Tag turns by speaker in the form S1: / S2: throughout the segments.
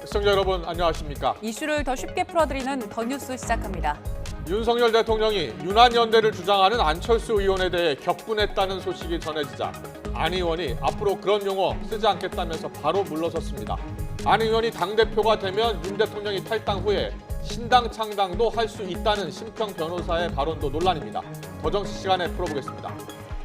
S1: 시청자 여러분 안녕하십니까?
S2: 이슈를 더 쉽게 풀어드리는 더 뉴스 시작합니다.
S1: 윤석열 대통령이 유난연대를 주장하는 안철수 의원에 대해 격분했다는 소식이 전해지자 안 의원이 앞으로 그런 용어 쓰지 않겠다면서 바로 물러섰습니다. 안 의원이 당대표가 되면 윤 대통령이 탈당 후에 신당 창당도 할 수 있다는 심평 변호사의 발언도 논란입니다. 더 정치 시간에 풀어보겠습니다.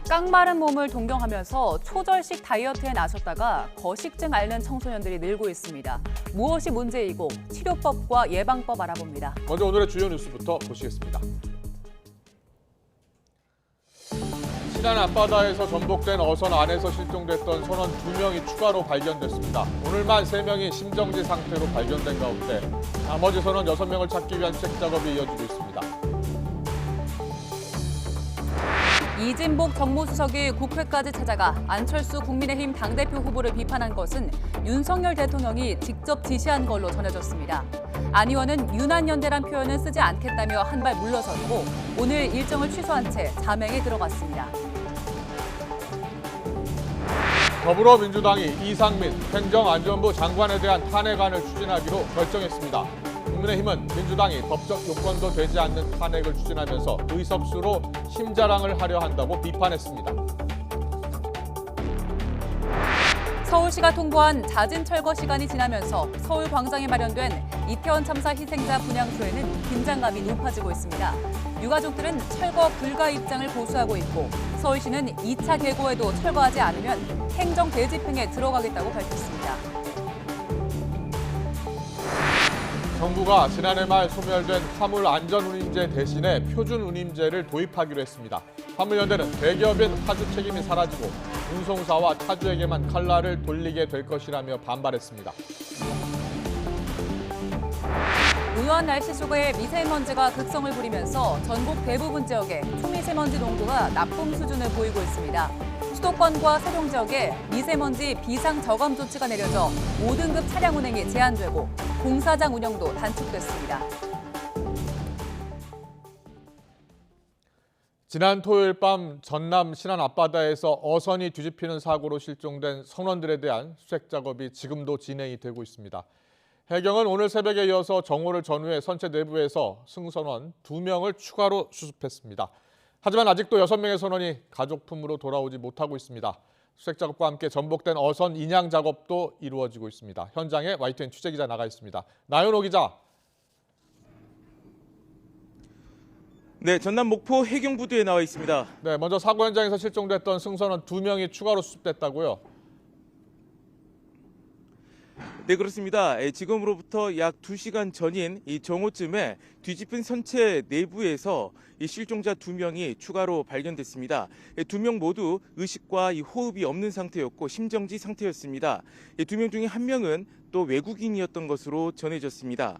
S2: 깡마른 몸을 동경하면서 초절식 다이어트에 나섰다가 거식증 앓는 청소년들이 늘고 있습니다. 무엇이 문제이고 치료법과 예방법 알아봅니다.
S1: 먼저 오늘의 주요 뉴스부터 보시겠습니다. 신안 앞바다에서 전복된 어선 안에서 실종됐던 선원 2명이 추가로 발견됐습니다. 오늘만 3명이 심정지 상태로 발견된 가운데 나머지 선원 6명을 찾기 위한 수색 작업이 이어지고 있습니다.
S2: 이진복 정무수석이 국회까지 찾아가 안철수 국민의힘 당대표 후보를 비판한 것은 윤석열 대통령이 직접 지시한 걸로 전해졌습니다. 안 의원은 유난연대란 표현은 쓰지 않겠다며 한 발 물러섰고 오늘 일정을 취소한 채 자맹에 들어갔습니다.
S1: 더불어민주당이 이상민 행정안전부 장관에 대한 탄핵안을 추진하기로 결정했습니다. 국민의힘은 민주당이 법적 요건도 되지 않는 탄핵을 추진하면서 의석수로 힘자랑을 하려 한다고 비판했습니다.
S2: 서울시가 통보한 잦은 철거 시간이 지나면서 서울광장에 마련된 이태원 참사 희생자 분향소에는 긴장감이 높아지고 있습니다. 유가족들은 철거 불가 입장을 고수하고 있고 서울시는 2차 개고에도 철거하지 않으면 행정 대집행에 들어가겠다고 밝혔습니다.
S1: 정부가 지난해 말 소멸된 화물 안전운임제 대신에 표준운임제를 도입하기로 했습니다. 화물연대는 대기업인 화주 책임이 사라지고 운송사와 차주에게만 칼날을 돌리게 될 것이라며 반발했습니다.
S2: 우여한 날씨 속에 미세먼지가 극성을 부리면서 전국 대부분 지역에 초미세먼지 농도가 나쁨 수준을 보이고 있습니다. 수도권과 세종 지역에 미세먼지 비상저감 조치가 내려져 5등급 차량 운행이 제한되고 공사장 운영도 단축됐습니다.
S1: 지난 토요일 밤 전남 신안 앞바다에서 어선이 뒤집히는 사고로 실종된 선원들에 대한 수색 작업이 지금도 진행이 되고 있습니다. 해경은 오늘 새벽에 이어서 정오를 전후해 선체 내부에서 승선원 2명을 추가로 수습했습니다. 하지만 아직도 6명의 선원이 가족 품으로 돌아오지 못하고 있습니다. 수색 작업과 함께 전복된 어선 인양 작업도 이루어지고 있습니다. 현장에 YTN 취재기자 나가 있습니다. 나연호 기자.
S3: 네, 전남 목포 해경부두에 나와 있습니다.
S1: 네, 먼저 사고 현장에서 실종됐던 승선원 2명이 추가로 수습됐다고요?
S3: 네, 그렇습니다. 지금으로부터 약 2시간 전인 이 정오쯤에 뒤집힌 선체 내부에서 이 실종자 2명이 추가로 발견됐습니다. 2명 모두 의식과 이 호흡이 없는 상태였고 심정지 상태였습니다. 2명 중에 1명은 또 외국인이었던 것으로 전해졌습니다.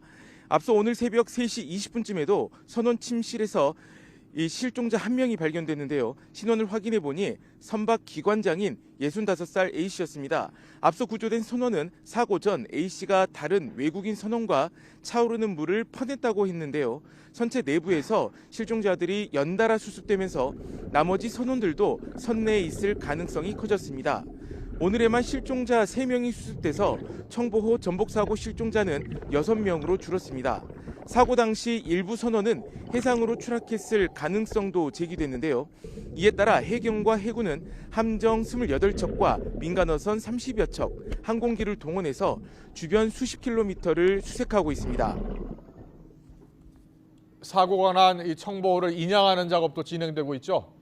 S3: 앞서 오늘 새벽 3시 20분쯤에도 선원 침실에서 이 실종자 1명이 발견됐는데요. 신원을 확인해 보니 선박 기관장인 65살 A씨였습니다. 앞서 구조된 선원은 사고 전 A씨가 다른 외국인 선원과 차오르는 물을 퍼냈다고 했는데요. 선체 내부에서 실종자들이 연달아 수습되면서 나머지 선원들도 선내에 있을 가능성이 커졌습니다. 오늘에만 실종자 3명이 수습돼서 청보호 전복사고 실종자는 6명으로 줄었습니다. 사고 당시 일부 선원은 해상으로 추락했을 가능성도 제기됐는데요. 이에 따라 해경과 해군은 함정 28척과 민간어선 30여 척, 항공기를 동원해서 주변 수십 킬로미터를 수색하고 있습니다.
S1: 사고가 난 이 청보호를 인양하는 작업도 진행되고 있죠?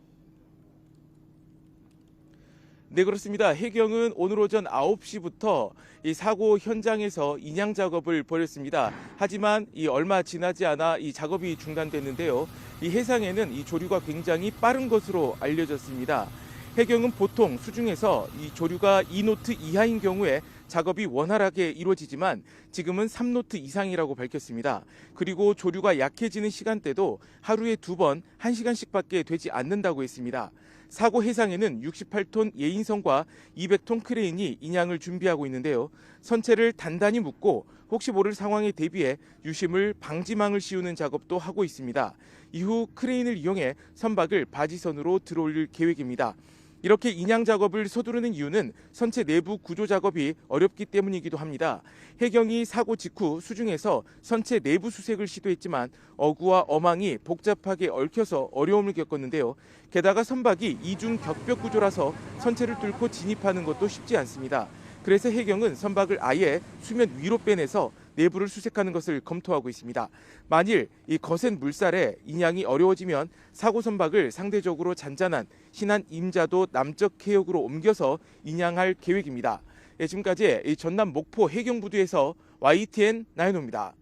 S3: 네, 그렇습니다. 해경은 오늘 오전 9시부터 이 사고 현장에서 인양 작업을 벌였습니다. 하지만 이 얼마 지나지 않아 이 작업이 중단됐는데요. 이 해상에는 이 조류가 굉장히 빠른 것으로 알려졌습니다. 해경은 보통 수중에서 이 조류가 2노트 이하인 경우에 작업이 원활하게 이루어지지만 지금은 3노트 이상이라고 밝혔습니다. 그리고 조류가 약해지는 시간대도 하루에 2번 1시간씩밖에 되지 않는다고 했습니다. 사고 해상에는 68톤 예인선과 200톤 크레인이 인양을 준비하고 있는데요. 선체를 단단히 묶고 혹시 모를 상황에 대비해 유심을 방지망을 씌우는 작업도 하고 있습니다. 이후 크레인을 이용해 선박을 바지선으로 들어올릴 계획입니다. 이렇게 인양 작업을 서두르는 이유는 선체 내부 구조 작업이 어렵기 때문이기도 합니다. 해경이 사고 직후 수중에서 선체 내부 수색을 시도했지만 어구와 어망이 복잡하게 얽혀서 어려움을 겪었는데요. 게다가 선박이 이중 격벽 구조라서 선체를 뚫고 진입하는 것도 쉽지 않습니다. 그래서 해경은 선박을 아예 수면 위로 빼내서 내부를 수색하는 것을 검토하고 있습니다. 만일 이 거센 물살에 인양이 어려워지면 사고 선박을 상대적으로 잔잔한 신안 임자도 남쪽 해역으로 옮겨서 인양할 계획입니다. 지금까지 이 전남 목포 해경부두에서 YTN 나인호입니다.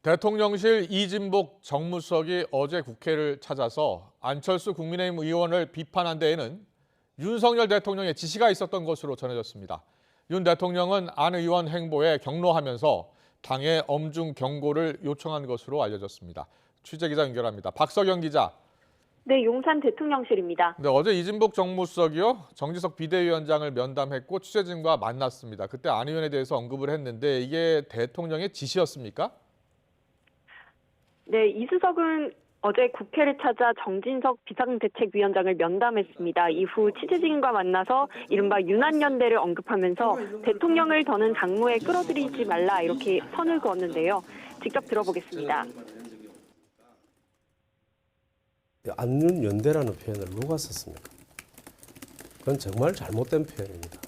S1: 대통령실 이진복 정무수석이 어제 국회를 찾아서 안철수 국민의힘 의원을 비판한 데에는 윤석열 대통령의 지시가 있었던 것으로 전해졌습니다. 윤 대통령은 안 의원 행보에 격노하면서 당의 엄중 경고를 요청한 것으로 알려졌습니다. 취재기자 연결합니다. 박석영 기자.
S4: 네, 용산 대통령실입니다.
S1: 네, 어제 이진복 정무수석이요, 정지석 비대위원장을 면담했고 취재진과 만났습니다. 그때 안 의원에 대해서 언급을 했는데 이게 대통령의 지시였습니까?
S4: 네, 이수석은 어제 국회를 찾아 정진석 비상대책위원장을 면담했습니다. 이후 취재진과 만나서 이른바 윤한연대를 언급하면서 대통령을 더는 당무에 끌어들이지 말라 이렇게 선을 그었는데요. 직접 들어보겠습니다.
S5: 안윤연대라는 표현을 누가 썼습니까? 그건 정말 잘못된 표현입니다.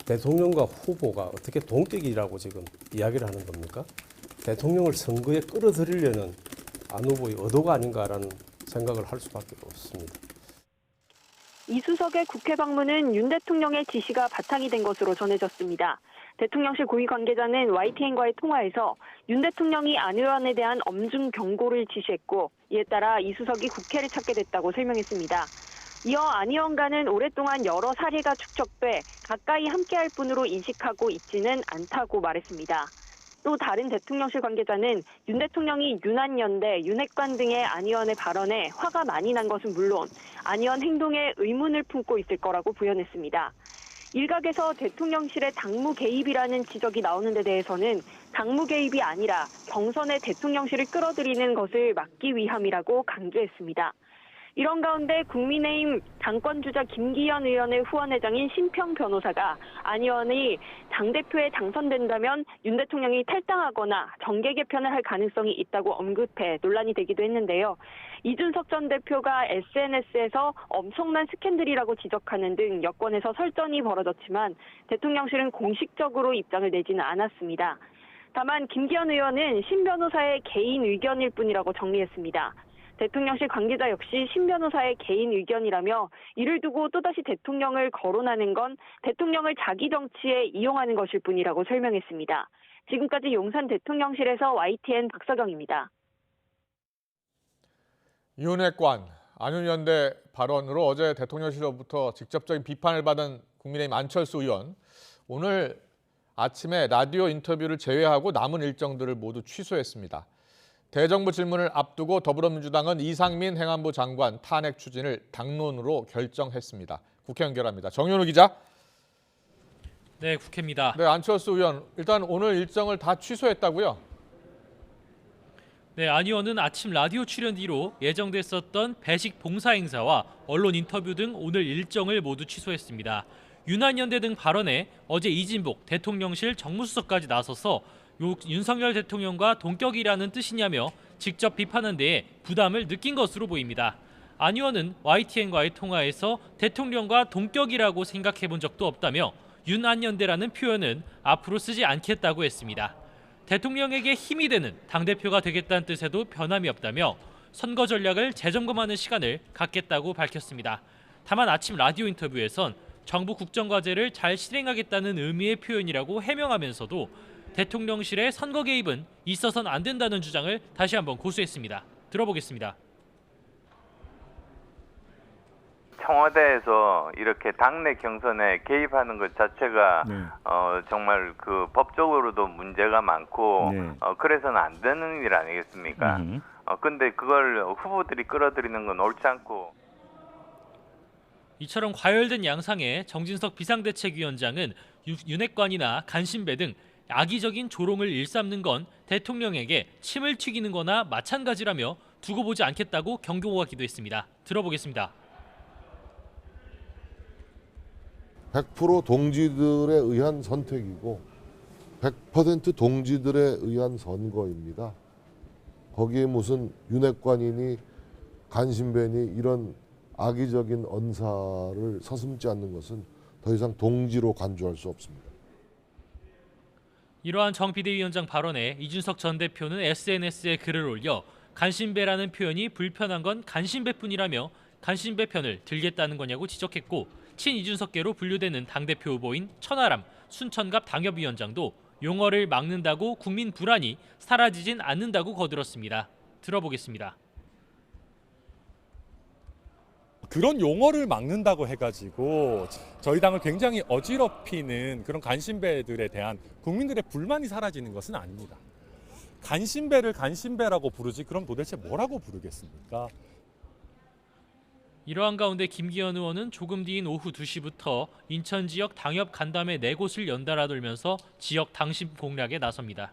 S5: 대통령과 후보가 어떻게 동격이라고 지금 이야기를 하는 겁니까? 대통령을 선거에 끌어들이려는 안 후보의 의도가 아닌가라는 생각을 할 수밖에 없습니다.
S4: 이수석의 국회 방문은 윤 대통령의 지시가 바탕이 된 것으로 전해졌습니다. 대통령실 고위 관계자는 YTN과의 통화에서 윤 대통령이 안 의원에 대한 엄중 경고를 지시했고 이에 따라 이수석이 국회를 찾게 됐다고 설명했습니다. 이어 안 의원과는 오랫동안 여러 사례가 축적돼 가까이 함께할 분으로 인식하고 있지는 않다고 말했습니다. 또 다른 대통령실 관계자는 윤 대통령이 윤한연대, 윤핵관 등의 안 의원의 발언에 화가 많이 난 것은 물론 안 의원 행동에 의문을 품고 있을 거라고 부연했습니다. 일각에서 대통령실의 당무 개입이라는 지적이 나오는 데 대해서는 당무 개입이 아니라 경선에 대통령실을 끌어들이는 것을 막기 위함이라고 강조했습니다. 이런 가운데 국민의힘 당권주자 김기현 의원의 후원회장인 심평 변호사가 안 의원이 당대표에 당선된다면 윤 대통령이 탈당하거나 정계 개편을 할 가능성이 있다고 언급해 논란이 되기도 했는데요. 이준석 전 대표가 SNS에서 엄청난 스캔들이라고 지적하는 등 여권에서 설전이 벌어졌지만 대통령실은 공식적으로 입장을 내지는 않았습니다. 다만 김기현 의원은 심 변호사의 개인 의견일 뿐이라고 정리했습니다. 대통령실 관계자 역시 심 변호사의 개인 의견이라며 이를 두고 또다시 대통령을 거론하는 건 대통령을 자기 정치에 이용하는 것일 뿐이라고 설명했습니다. 지금까지 용산 대통령실에서 YTN 박석영입니다.
S1: 윤핵관, 안윤연대 발언으로 어제 대통령실로부터 직접적인 비판을 받은 국민의힘 안철수 의원. 오늘 아침에 라디오 인터뷰를 제외하고 남은 일정들을 모두 취소했습니다. 대정부 질문을 앞두고 더불어민주당은 이상민 행안부 장관 탄핵 추진을 당론으로 결정했습니다. 국회 연결합니다. 정현우 기자.
S6: 네, 국회입니다.
S1: 네, 안철수 의원. 일단 오늘 일정을 다 취소했다고요?
S6: 네, 안 의원은 아침 라디오 출연 뒤로 예정됐었던 배식 봉사 행사와 언론 인터뷰 등 오늘 일정을 모두 취소했습니다. 윤한연대 등 발언에 어제 이진복 대통령실 정무수석까지 나서서 윤석열 대통령과 동격이라는 뜻이냐며 직접 비판한 데에 부담을 느낀 것으로 보입니다. 안 의원은 YTN과의 통화에서 대통령과 동격이라고 생각해 본 적도 없다며 윤한연대라는 표현은 앞으로 쓰지 않겠다고 했습니다. 대통령에게 힘이 되는 당대표가 되겠다는 뜻에도 변함이 없다며 선거 전략을 재점검하는 시간을 갖겠다고 밝혔습니다. 다만 아침 라디오 인터뷰에선 정부 국정과제를 잘 실행하겠다는 의미의 표현이라고 해명하면서도 대통령실의 선거 개입은 있어서는 안 된다는 주장을 다시 한번 고수했습니다. 들어보겠습니다.
S7: 청와대에서 이렇게 당내 경선에 개입하는 것 자체가 정말 그 법적으로도 문제가 많고 그래서는 안 되는 일 아니겠습니까? 근데 그걸 후보들이 끌어들이는 건 옳지 않고.
S6: 이처럼 과열된 양상에 정진석 비상대책위원장은 윤핵관이나 간신배 등 악의적인 조롱을 일삼는 건 대통령에게 침을 튀기는 거나 마찬가지라며 두고 보지 않겠다고 경고하기도 했습니다. 들어보겠습니다.
S8: 100% 동지들에 의한 선택이고 100% 동지들에 의한 선거입니다. 거기에 무슨 윤핵관이니 간신배니 이런 악의적인 언사를 서슴지 않는 것은 더 이상 동지로 간주할 수 없습니다.
S6: 이러한 정 비대위원장 발언에 이준석 전 대표는 SNS에 글을 올려 간신배라는 표현이 불편한 건 간신배뿐이라며 간신배 편을 들겠다는 거냐고 지적했고 친 이준석계로 분류되는 당대표 후보인 천하람 순천갑 당협위원장도 용어를 막는다고 국민 불안이 사라지진 않는다고 거들었습니다. 들어보겠습니다.
S9: 그런 용어를 막는다고 해가지고 저희 당을 굉장히 어지럽히는 그런 간신배들에 대한 국민들의 불만이 사라지는 것은 아닙니다. 간신배를 간신배라고 부르지 그럼 도대체 뭐라고 부르겠습니까?
S6: 이러한 가운데 김기현 의원은 조금 뒤인 오후 2시부터 인천 지역 당협 간담회 4곳을 연달아 돌면서 지역 당심 공략에 나섭니다.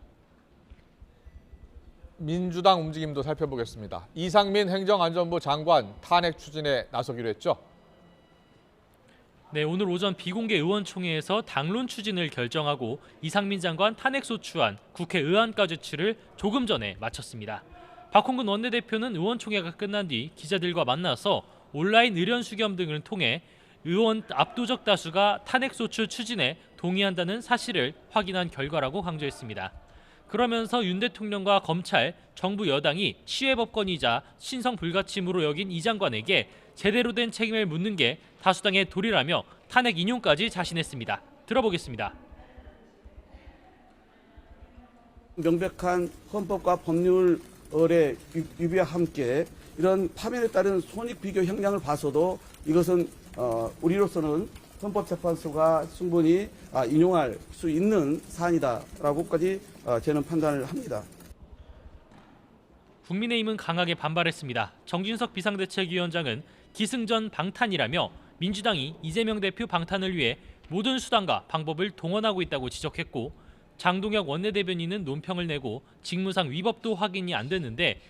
S1: 민주당 움직임도 살펴보겠습니다. 이상민 행정안전부 장관 탄핵 추진에 나서기로 했죠.
S6: 네, 오늘 오전 비공개 의원총회에서 당론 추진을 결정하고 이상민 장관 탄핵소추안 국회 의안가 제출을 조금 전에 마쳤습니다. 박홍근 원내대표는 의원총회가 끝난 뒤 기자들과 만나서 온라인 의견 수렴 등을 통해 의원 압도적 다수가 탄핵소추 추진에 동의한다는 사실을 확인한 결과라고 강조했습니다. 그러면서 윤 대통령과 검찰, 정부 여당이 시외법권이자 신성 불가침으로 여긴 이 장관에게 제대로 된 책임을 묻는 게 다수당의 도리라며 탄핵 인용까지 자신했습니다. 들어보겠습니다.
S10: 명백한 헌법과 법률의 위배와 함께 이런 파면에 따른 손익비교 형량을 봐서도 이것은 우리로서는 헌법재판소가 충분히 인용할 수 있는 사안이다라고까지 저는 판단을 합니다.
S6: 국민의힘은 강하게 반발했습니다. 정진석 비상대책위원장은 기승전 방탄이라며 민주당이 이재명 대표 방탄을 위해 모든 수단과 방법을 동원하고 있다고 지적했고 장동혁 원내대변인은 논평을 내고 직무상 위법도 확인이 안 됐는데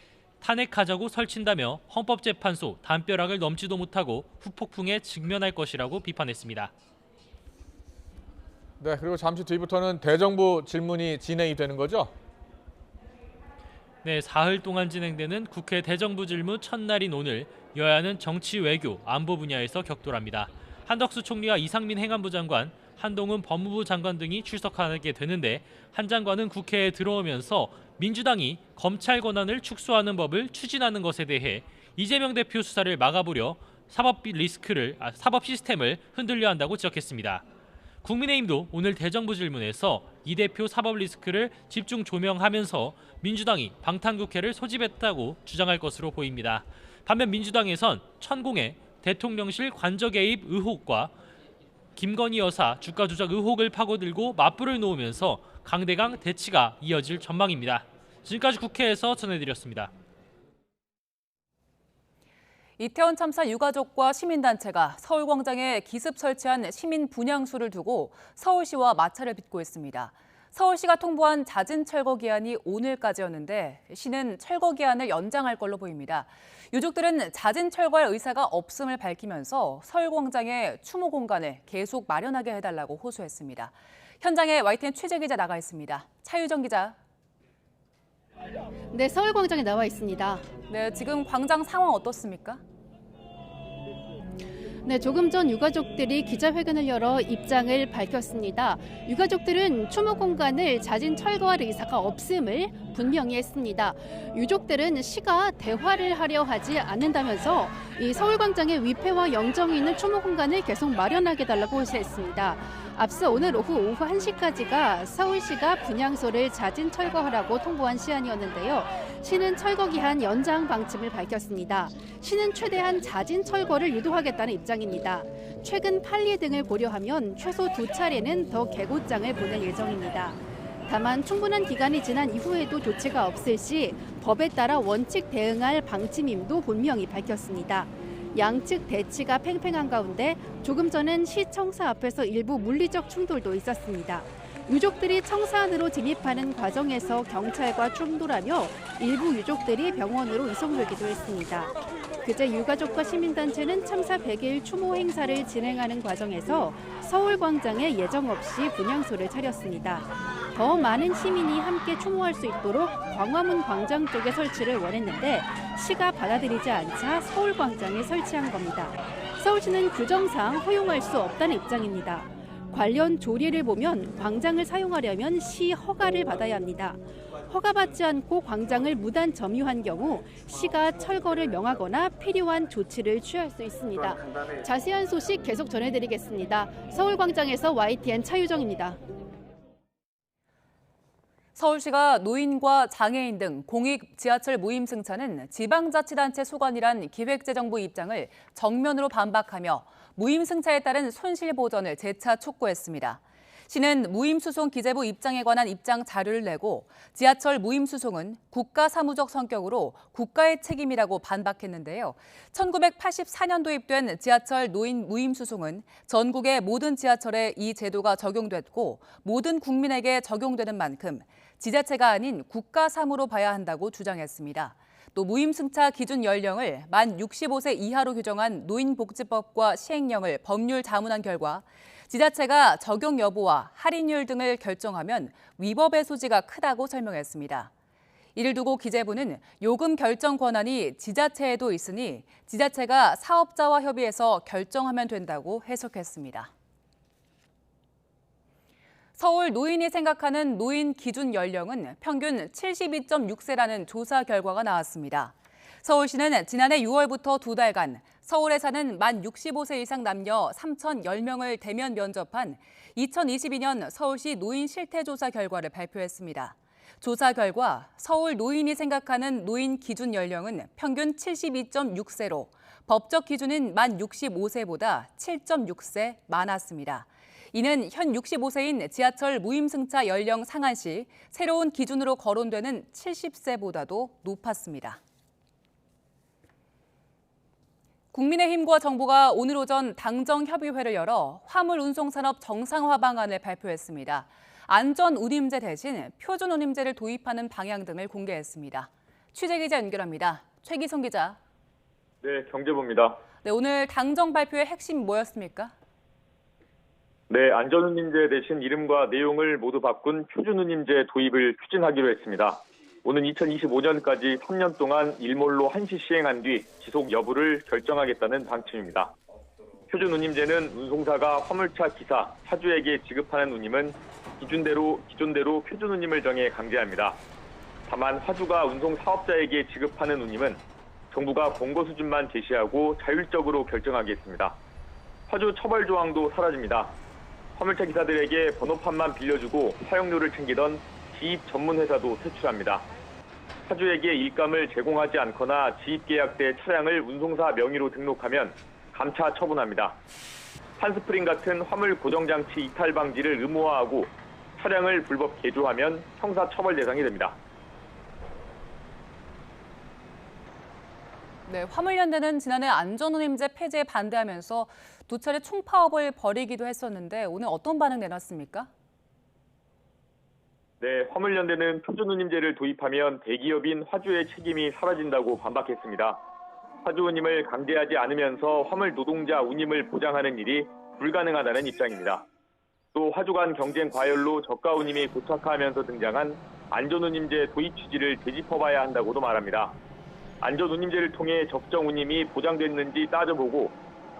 S6: 탄핵하자고 설친다며 헌법재판소 담벼락을 넘지도 못하고 후폭풍에 직면할 것이라고 비판했습니다.
S1: 네, 그리고 잠시 뒤부터는 대정부 질문이 진행이 되는 거죠?
S6: 네, 사흘 동안 진행되는 국회 대정부 질문 첫날인 오늘 여야는 정치, 외교, 안보 분야에서 격돌합니다. 한덕수 총리와 이상민 행안부 장관, 한동훈 법무부 장관 등이 출석하게 되는데 한 장관은 국회에 들어오면서 민주당이 검찰 권한을 축소하는 법을 추진하는 것에 대해 이재명 대표 수사를 막아보려 사법 시스템을 흔들려 한다고 지적했습니다. 국민의힘도 오늘 대정부 질문에서 이 대표 사법 리스크를 집중 조명하면서 민주당이 방탄국회를 소집했다고 주장할 것으로 보입니다. 반면 민주당에선 천공의 대통령실 관저 개입 의혹과 김건희 여사 주가 조작 의혹을 파고들고 맞불을 놓으면서 강대강 대치가 이어질 전망입니다. 지금까지 국회에서 전해드렸습니다.
S2: 이태원 참사 유가족과 시민단체가 서울광장에 기습 설치한 시민 분향소를 두고 서울시와 마찰을 빚고 있습니다. 서울시가 통보한 잦은 철거 기한이 오늘까지였는데 시는 철거 기한을 연장할 걸로 보입니다. 유족들은 잦은 철거할 의사가 없음을 밝히면서 서울광장에 추모 공간을 계속 마련하게 해달라고 호소했습니다. 현장에 YTN 취재 기자 나가 있습니다. 차유정 기자.
S11: 네, 서울광장에 나와 있습니다.
S2: 네, 지금 광장 상황 어떻습니까?
S11: 네, 조금 전 유가족들이 기자회견을 열어 입장을 밝혔습니다. 유가족들은 추모 공간을 잦은 철거할 의사가 없음을 분명히 했습니다. 유족들은 시가 대화를 하려 하지 않는다면서 이 서울광장에 위패와 영정이 있는 추모 공간을 계속 마련하게 달라고 호소했습니다. 앞서 오늘 오후 1시까지가 서울시가 분향소를 잦은 철거하라고 통보한 시한이었는데요. 시는 철거 기한 연장 방침을 밝혔습니다. 시는 최대한 잦은 철거를 유도하겠다는 입장입니다. 최근 판리 등을 고려하면 최소 2차례는 더 개고장을 보낼 예정입니다. 다만 충분한 기간이 지난 이후에도 조치가 없을 시 법에 따라 원칙 대응할 방침임도 분명히 밝혔습니다. 양측 대치가 팽팽한 가운데 조금 전엔 시 청사 앞에서 일부 물리적 충돌도 있었습니다. 유족들이 청사 안으로 진입하는 과정에서 경찰과 충돌하며 일부 유족들이 병원으로 이송되기도 했습니다. 그제 유가족과 시민단체는 참사 100일 추모 행사를 진행하는 과정에서 서울광장에 예정 없이 분향소를 차렸습니다. 더 많은 시민이 함께 추모할 수 있도록 광화문 광장 쪽에 설치를 원했는데 시가 받아들이지 않자 서울광장에 설치한 겁니다. 서울시는 규정상 허용할 수 없다는 입장입니다. 관련 조례를 보면 광장을 사용하려면 시 허가를 받아야 합니다. 허가받지 않고 광장을 무단 점유한 경우 시가 철거를 명하거나 필요한 조치를 취할 수 있습니다. 자세한 소식 계속 전해드리겠습니다. 서울광장에서 YTN 차유정입니다.
S2: 서울시가 노인과 장애인 등 공익 지하철 무임 승차는 지방자치단체 소관이란 기획재정부 입장을 정면으로 반박하며 무임 승차에 따른 손실 보전을 재차 촉구했습니다. 시는 무임수송 기재부 입장에 관한 입장 자료를 내고 지하철 무임수송은 국가사무적 성격으로 국가의 책임이라고 반박했는데요. 1984년 도입된 지하철 노인 무임수송은 전국의 모든 지하철에 이 제도가 적용됐고 모든 국민에게 적용되는 만큼 지자체가 아닌 국가사무로 봐야 한다고 주장했습니다. 또 무임승차 기준 연령을 만 65세 이하로 규정한 노인복지법과 시행령을 법률 자문한 결과 지자체가 적용 여부와 할인율 등을 결정하면 위법의 소지가 크다고 설명했습니다. 이를 두고 기재부는 요금 결정 권한이 지자체에도 있으니 지자체가 사업자와 협의해서 결정하면 된다고 해석했습니다. 서울 노인이 생각하는 노인 기준 연령은 평균 72.6세라는 조사 결과가 나왔습니다. 서울시는 지난해 6월부터 2달간 서울에 사는 만 65세 이상 남녀 3,010명을 대면 면접한 2022년 서울시 노인 실태조사 결과를 발표했습니다. 조사 결과 서울 노인이 생각하는 노인 기준 연령은 평균 72.6세로 법적 기준인 만 65세보다 7.6세 많았습니다. 이는 현 65세인 지하철 무임승차 연령 상한시 새로운 기준으로 거론되는 70세보다도 높았습니다. 국민의힘과 정부가 오늘 오전 당정협의회를 열어 화물운송산업 정상화 방안을 발표했습니다. 안전운임제 대신 표준운임제를 도입하는 방향 등을 공개했습니다. 취재기자 연결합니다. 최기성 기자.
S12: 네, 경제부입니다.
S2: 네, 오늘 당정 발표의 핵심 뭐였습니까?
S12: 네, 안전운임제 대신 이름과 내용을 모두 바꾼 표준운임제 도입을 추진하기로 했습니다. 오는 2025년까지 3년 동안 일몰로 한시 시행한 뒤 지속 여부를 결정하겠다는 방침입니다. 표준운임제는 운송사가 화물차 기사, 차주에게 지급하는 운임은 기존대로 표준운임을 정해 강제합니다. 다만 화주가 운송사업자에게 지급하는 운임은 정부가 공고 수준만 제시하고 자율적으로 결정하겠습니다. 화주 처벌 조항도 사라집니다. 화물차 기사들에게 번호판만 빌려주고 사용료를 챙기던 지입 전문 회사도 퇴출합니다. 화주에게 일감을 제공하지 않거나 지입계약 때 차량을 운송사 명의로 등록하면 감차 처분합니다. 한스프링 같은 화물 고정장치 이탈 방지를 의무화하고 차량을 불법 개조하면 형사처벌 대상이 됩니다.
S2: 네, 화물연대는 지난해 안전운임제 폐지에 반대하면서 두 차례 총파업을 벌이기도 했었는데 오늘 어떤 반응 내놨습니까?
S12: 네, 화물연대는 표준운임제를 도입하면 대기업인 화주의 책임이 사라진다고 반박했습니다. 화주 운임을 강제하지 않으면서 화물 노동자 운임을 보장하는 일이 불가능하다는 입장입니다. 또 화주 간 경쟁 과열로 저가 운임이 고착화하면서 등장한 안전운임제 도입 취지를 되짚어봐야 한다고도 말합니다. 안전운임제를 통해 적정 운임이 보장됐는지 따져보고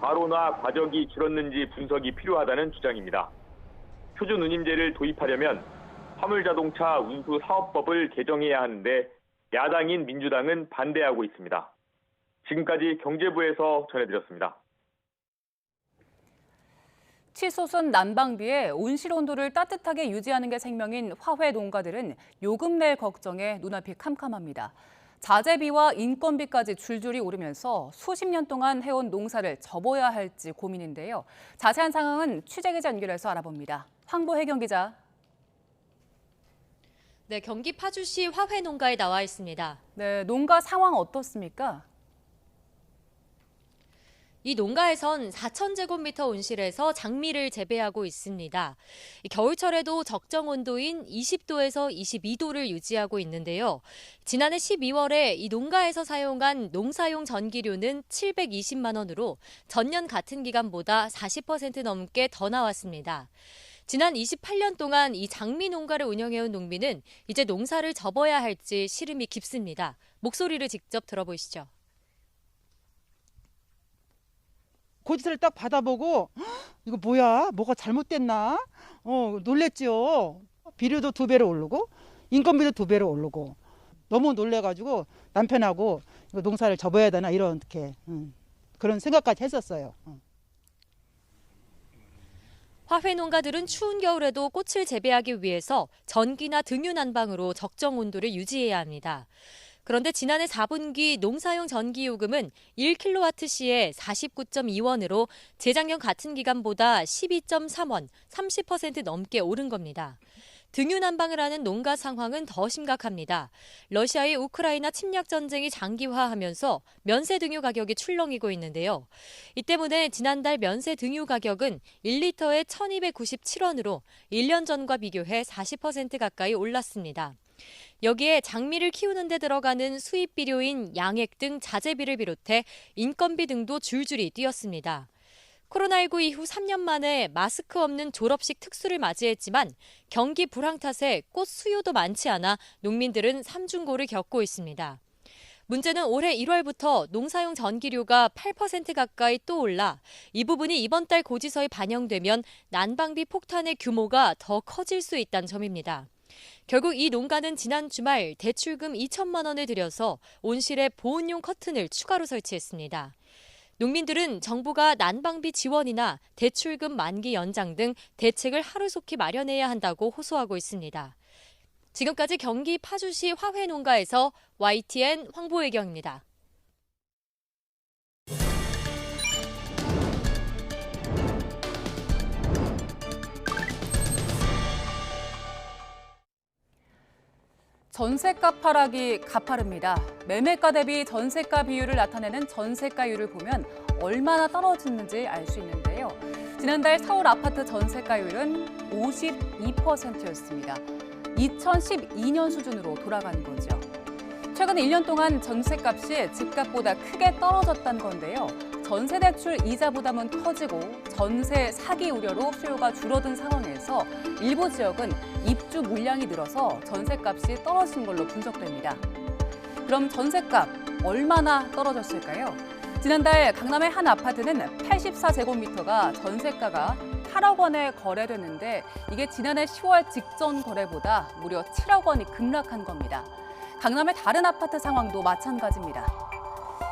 S12: 과로나 과적이 줄었는지 분석이 필요하다는 주장입니다. 표준운임제를 도입하려면 화물자동차 운수사업법을 개정해야 하는데 야당인 민주당은 반대하고 있습니다. 지금까지 경제부에서 전해드렸습니다.
S2: 치솟은 난방비에 온실 온도를 따뜻하게 유지하는 게 생명인 화훼 농가들은 요금 낼 걱정에 눈앞이 캄캄합니다. 자재비와 인건비까지 줄줄이 오르면서 수십 년 동안 해온 농사를 접어야 할지 고민인데요. 자세한 상황은 취재기자 연결해서 알아봅니다. 황보혜경 기자.
S13: 네, 경기 파주시 화훼 농가에 나와 있습니다.
S2: 네, 농가 상황 어떻습니까?
S13: 이 농가에선 4,000제곱미터 온실에서 장미를 재배하고 있습니다. 겨울철에도 적정 온도인 20도에서 22도를 유지하고 있는데요. 지난해 12월에 이 농가에서 사용한 농사용 전기료는 720만 원으로 전년 같은 기간보다 40% 넘게 더 나왔습니다. 지난 28년 동안 이 장미 농가를 운영해온 농민은 이제 농사를 접어야 할지 시름이 깊습니다. 목소리를 직접 들어보시죠.
S14: 고지서를 딱 받아보고 이거 뭐야? 뭐가 잘못됐나? 놀랬죠. 비료도 2배로 오르고 인건비도 2배로 오르고 너무 놀래가지고 남편하고 이거 농사를 접어야 되나 이렇게 그런 생각까지 했었어요.
S13: 화훼 농가들은 추운 겨울에도 꽃을 재배하기 위해서 전기나 등유 난방으로 적정 온도를 유지해야 합니다. 그런데 지난해 4분기 농사용 전기요금은 1kWh에 49.2원으로 재작년 같은 기간보다 12.3원, 30% 넘게 오른 겁니다. 등유 난방을 하는 농가 상황은 더 심각합니다. 러시아의 우크라이나 침략 전쟁이 장기화하면서 면세 등유 가격이 출렁이고 있는데요. 이 때문에 지난달 면세 등유 가격은 1리터에 1,297원으로 1년 전과 비교해 40% 가까이 올랐습니다. 여기에 장미를 키우는 데 들어가는 수입 비료인 양액 등 자재비를 비롯해 인건비 등도 줄줄이 뛰었습니다. 코로나19 이후 3년 만에 마스크 없는 졸업식 특수를 맞이했지만 경기 불황 탓에 꽃 수요도 많지 않아 농민들은 삼중고를 겪고 있습니다. 문제는 올해 1월부터 농사용 전기료가 8% 가까이 또 올라 이 부분이 이번 달 고지서에 반영되면 난방비 폭탄의 규모가 더 커질 수 있다는 점입니다. 결국 이 농가는 지난 주말 대출금 2천만 원을 들여서 온실에 보온용 커튼을 추가로 설치했습니다. 농민들은 정부가 난방비 지원이나 대출금 만기 연장 등 대책을 하루속히 마련해야 한다고 호소하고 있습니다. 지금까지 경기 파주시 화훼 농가에서 YTN 황보혜경입니다.
S2: 전셋값 하락이 가파릅니다. 매매가 대비 전셋가 비율을 나타내는 전셋가율을 보면 얼마나 떨어지는지 알 수 있는데요. 지난달 서울 아파트 전셋가율은 52%였습니다. 2012년 수준으로 돌아간 거죠. 최근 1년 동안 전셋값이 집값보다 크게 떨어졌다는 건데요. 전세 대출 이자 부담은 커지고 전세 사기 우려로 수요가 줄어든 상황에서 일부 지역은 입주 물량이 늘어서 전세값이 떨어진 걸로 분석됩니다. 그럼 전세값 얼마나 떨어졌을까요? 지난달 강남의 한 아파트는 84제곱미터가 전세가가 8억 원에 거래됐는데 이게 지난해 10월 직전 거래보다 무려 7억 원이 급락한 겁니다. 강남의 다른 아파트 상황도 마찬가지입니다.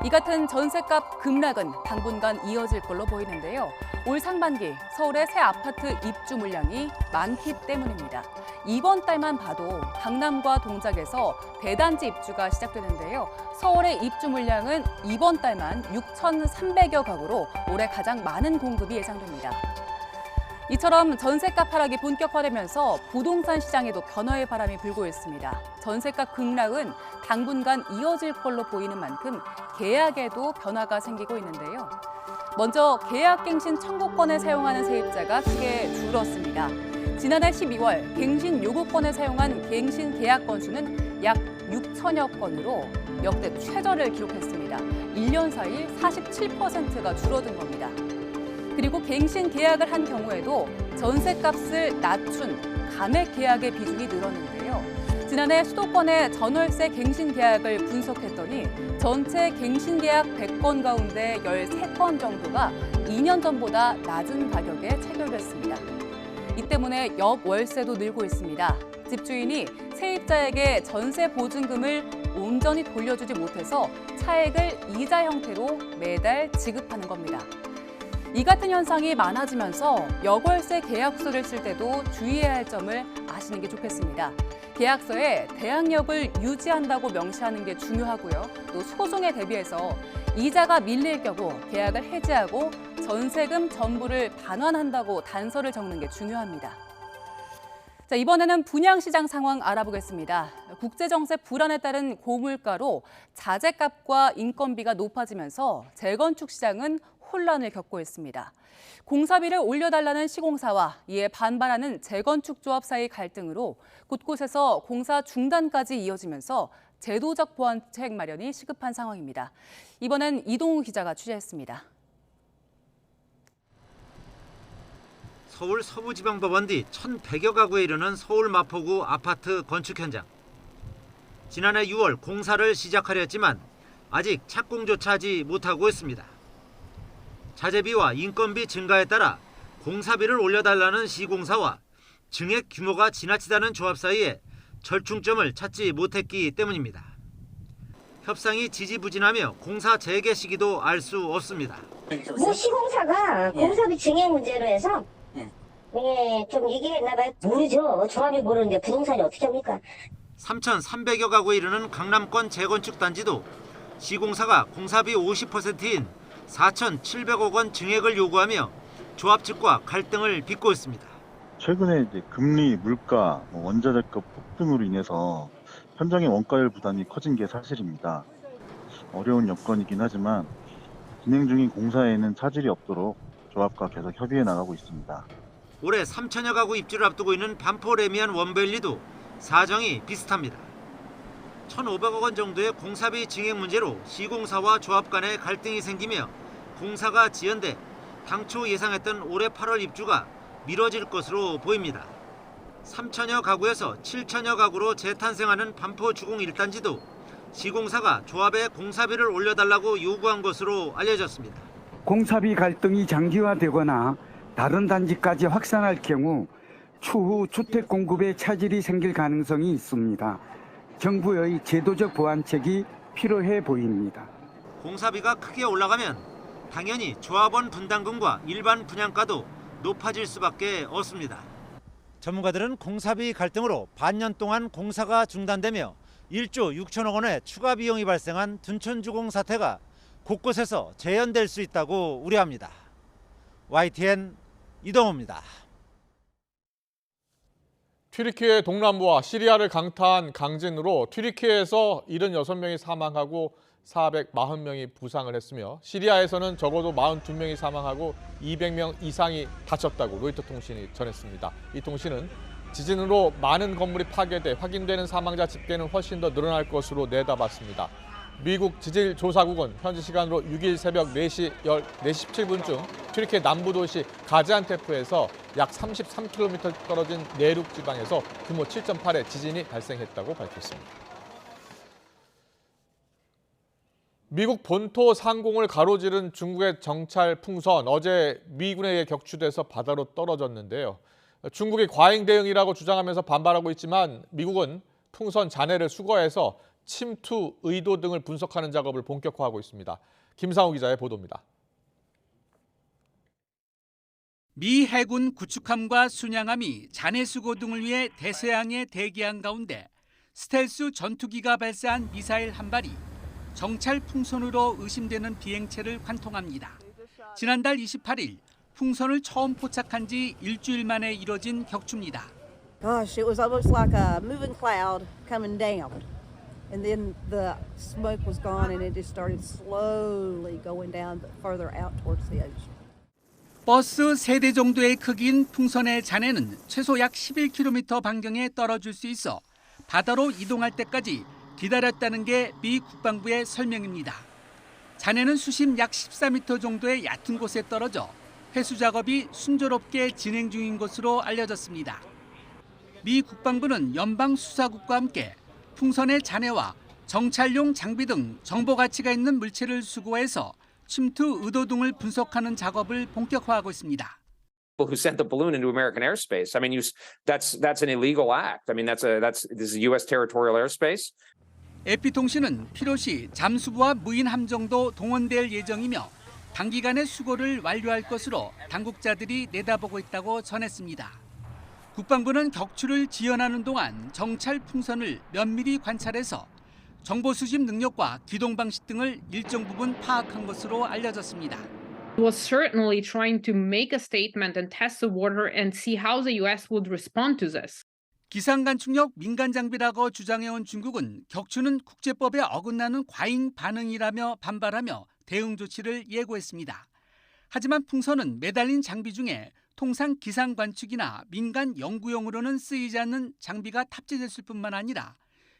S2: 이 같은 전셋값 급락은 당분간 이어질 걸로 보이는데요. 올 상반기 서울의 새 아파트 입주 물량이 많기 때문입니다. 이번 달만 봐도 강남과 동작에서 대단지 입주가 시작되는데요. 서울의 입주 물량은 이번 달만 6,300여 가구로 올해 가장 많은 공급이 예상됩니다. 이처럼 전셋값 하락이 본격화되면서 부동산 시장에도 변화의 바람이 불고 있습니다. 전셋값 급락은 당분간 이어질 걸로 보이는 만큼 계약에도 변화가 생기고 있는데요. 먼저 계약갱신 청구권을 사용하는 세입자가 크게 줄었습니다. 지난해 12월 갱신 요구권을 사용한 갱신 계약 건수는 약 6천여 건으로 역대 최저를 기록했습니다. 1년 사이 47%가 줄어든 겁니다. 그리고 갱신 계약을 한 경우에도 전셋값을 낮춘 감액 계약의 비중이 늘었는데요. 지난해 수도권의 전월세 갱신 계약을 분석했더니 전체 갱신 계약 100건 가운데 13건 정도가 2년 전보다 낮은 가격에 체결됐습니다. 이 때문에 역월세도 늘고 있습니다. 집주인이 세입자에게 전세 보증금을 온전히 돌려주지 못해서 차액을 이자 형태로 매달 지급하는 겁니다. 이 같은 현상이 많아지면서 역월세 계약서를 쓸 때도 주의해야 할 점을 아시는 게 좋겠습니다. 계약서에 대항력을 유지한다고 명시하는 게 중요하고요. 또 소송에 대비해서 이자가 밀릴 경우 계약을 해지하고 전세금 전부를 반환한다고 단서를 적는 게 중요합니다. 자, 이번에는 분양시장 상황 알아보겠습니다. 국제정세 불안에 따른 고물가로 자재값과 인건비가 높아지면서 재건축 시장은 혼란을 겪고 있습니다. 공사비를 올려달라는 시공사와 이에 반발하는 재건축 조합 사이 갈등으로 곳곳에서 공사 중단까지 이어지면서 제도적 보완책 마련이 시급한 상황입니다. 이번엔 이동우 기자가 취재했습니다.
S15: 서울 서부지방법원 뒤 1,100여 가구에 이르는 서울 마포구 아파트 건축 현장. 지난해 6월 공사를 시작하려 했지만 아직 착공조차 하지 못하고 있습니다. 자재비와 인건비 증가에 따라 공사비를 올려달라는 시공사와 증액 규모가 지나치다는 조합 사이에 절충점을 찾지 못했기 때문입니다. 협상이 지지부진하며 공사 재개 시기도 알 수 없습니다.
S16: 시공사가 공사비 증액 문제로 해서 좀 얘기했나 봐요. 모르죠. 조합이 모르는데 부동산이 어떻게 합니까?
S15: 3,300여 가구에 이르는 강남권 재건축 단지도 시공사가 공사비 50%인 4,700억 원 증액을 요구하며 조합 측과 갈등을 빚고 있습니다.
S17: 최근에 이제 금리, 물가, 원자재값 폭등으로 인해서 현장의 원가율 부담이 커진 게 사실입니다. 어려운 여건이긴 하지만 진행 중인 공사에는 차질이 없도록 조합과 계속 협의해 나가고 있습니다.
S15: 올해 3천여 가구 입주를 앞두고 있는 반포 레미안 원베일리도 사정이 비슷합니다. 1,500억 원 정도의 공사비 증액 문제로 시공사와 조합 간의 갈등이 생기며 공사가 지연돼 당초 예상했던 올해 8월 입주가 미뤄질 것으로 보입니다. 3천여 가구에서 7천여 가구로 재탄생하는 반포 주공 1단지도 시공사가 조합에 공사비를 올려달라고 요구한 것으로 알려졌습니다.
S18: 공사비 갈등이 장기화되거나 다른 단지까지 확산할 경우 추후 주택 공급에 차질이 생길 가능성이 있습니다. 정부의 제도적 보완책이 필요해 보입니다.
S15: 공사비가 크게 올라가면 당연히 조합원 분담금과 일반 분양가도 높아질 수밖에 없습니다. 전문가들은 공사비 갈등으로 반년 동안 공사가 중단되며 1조 6천억 원의 추가 비용이 발생한 둔촌주공 사태가 곳곳에서 재현될 수 있다고 우려합니다. YTN 이동호입니다.
S1: 튀르키예 동남부와 시리아를 강타한 강진으로 튀르키예에서 76명이 사망하고 440명이 부상을 했으며 시리아에서는 적어도 42명이 사망하고 200명 이상이 다쳤다고 로이터 통신이 전했습니다. 이 통신은 지진으로 많은 건물이 파괴돼 확인되는 사망자 집계는 훨씬 더 늘어날 것으로 내다봤습니다. 미국 지질조사국은 현지 시간으로 6일 새벽 4시 17분쯤 튀르키예 남부 도시 가지안테프에서 약 33km 떨어진 내륙 지방에서 규모 7.8의 지진이 발생했다고 밝혔습니다. 미국 본토 상공을 가로지른 중국의 정찰 풍선 어제 미군에 의해 격추돼서 바다로 떨어졌는데요. 중국이 과잉 대응이라고 주장하면서 반발하고 있지만 미국은 풍선 잔해를 수거해서 침투 의도 등을 분석하는 작업을 본격화하고 있습니다. 김상우 기자의 보도입니다.
S19: 미 해군 구축함과 순양함이 잔해 수거 등을 위해 대서양에 대기한 가운데 스텔스 전투기가 발사한 미사일 한 발이 정찰 풍선으로 의심되는 비행체를 관통합니다. 지난달 28일 풍선을 처음 포착한 지 일주일 만에 이뤄진 격추입니다.
S20: Gosh, it was almost like a moving cloud coming down. And then the smoke was gone and it just started slowly going down but further out towards the ocean.
S19: 버스 3대 정도의 크기인 풍선의 잔해는 최소 약 11km 반경에 떨어질 수 있어 바다로 이동할 때까지 기다렸다는 게 미 국방부의 설명입니다. 잔해는 수심 약 14m 정도의 얕은 곳에 떨어져 회수 작업이 순조롭게 진행 중인 것으로 알려졌습니다. 미 국방부는 연방 수사국과 함께 풍선의 잔해와 정찰용 장비 등 정보 가치가 있는 물체를 수거해서 침투 의도 등을 분석하는 작업을 본격화하고 있습니다.
S21: Who sent the balloon into American airspace? I mean, that's an illegal act. I mean, this is U.S. territorial airspace.
S19: AP통신은 필요시 잠수부와 무인 함정도 동원될 예정이며 단기간에 수거를 완료할 것으로 당국자들이 내다보고 있다고 전했습니다. 국방부는 격추를 지연하는 동안 정찰 풍선을 면밀히 관찰해서 정보 수집 능력과 기동 방식 등을 일정 부분 파악한 것으로 알려졌습니다.
S22: Was certainly trying to make a statement and test the water and see how the US would respond to this.
S19: 기상 관측력 민간 장비라고 주장해온 중국은 격추는 국제법에 어긋나는 과잉 반응이라며 반발하며 대응 조치를 예고했습니다. 하지만 풍선은 매달린 장비 중에 통상 기상 관측이나 민간 연구용으로는 쓰이지 않는 장비가 탑재됐을 뿐만 아니라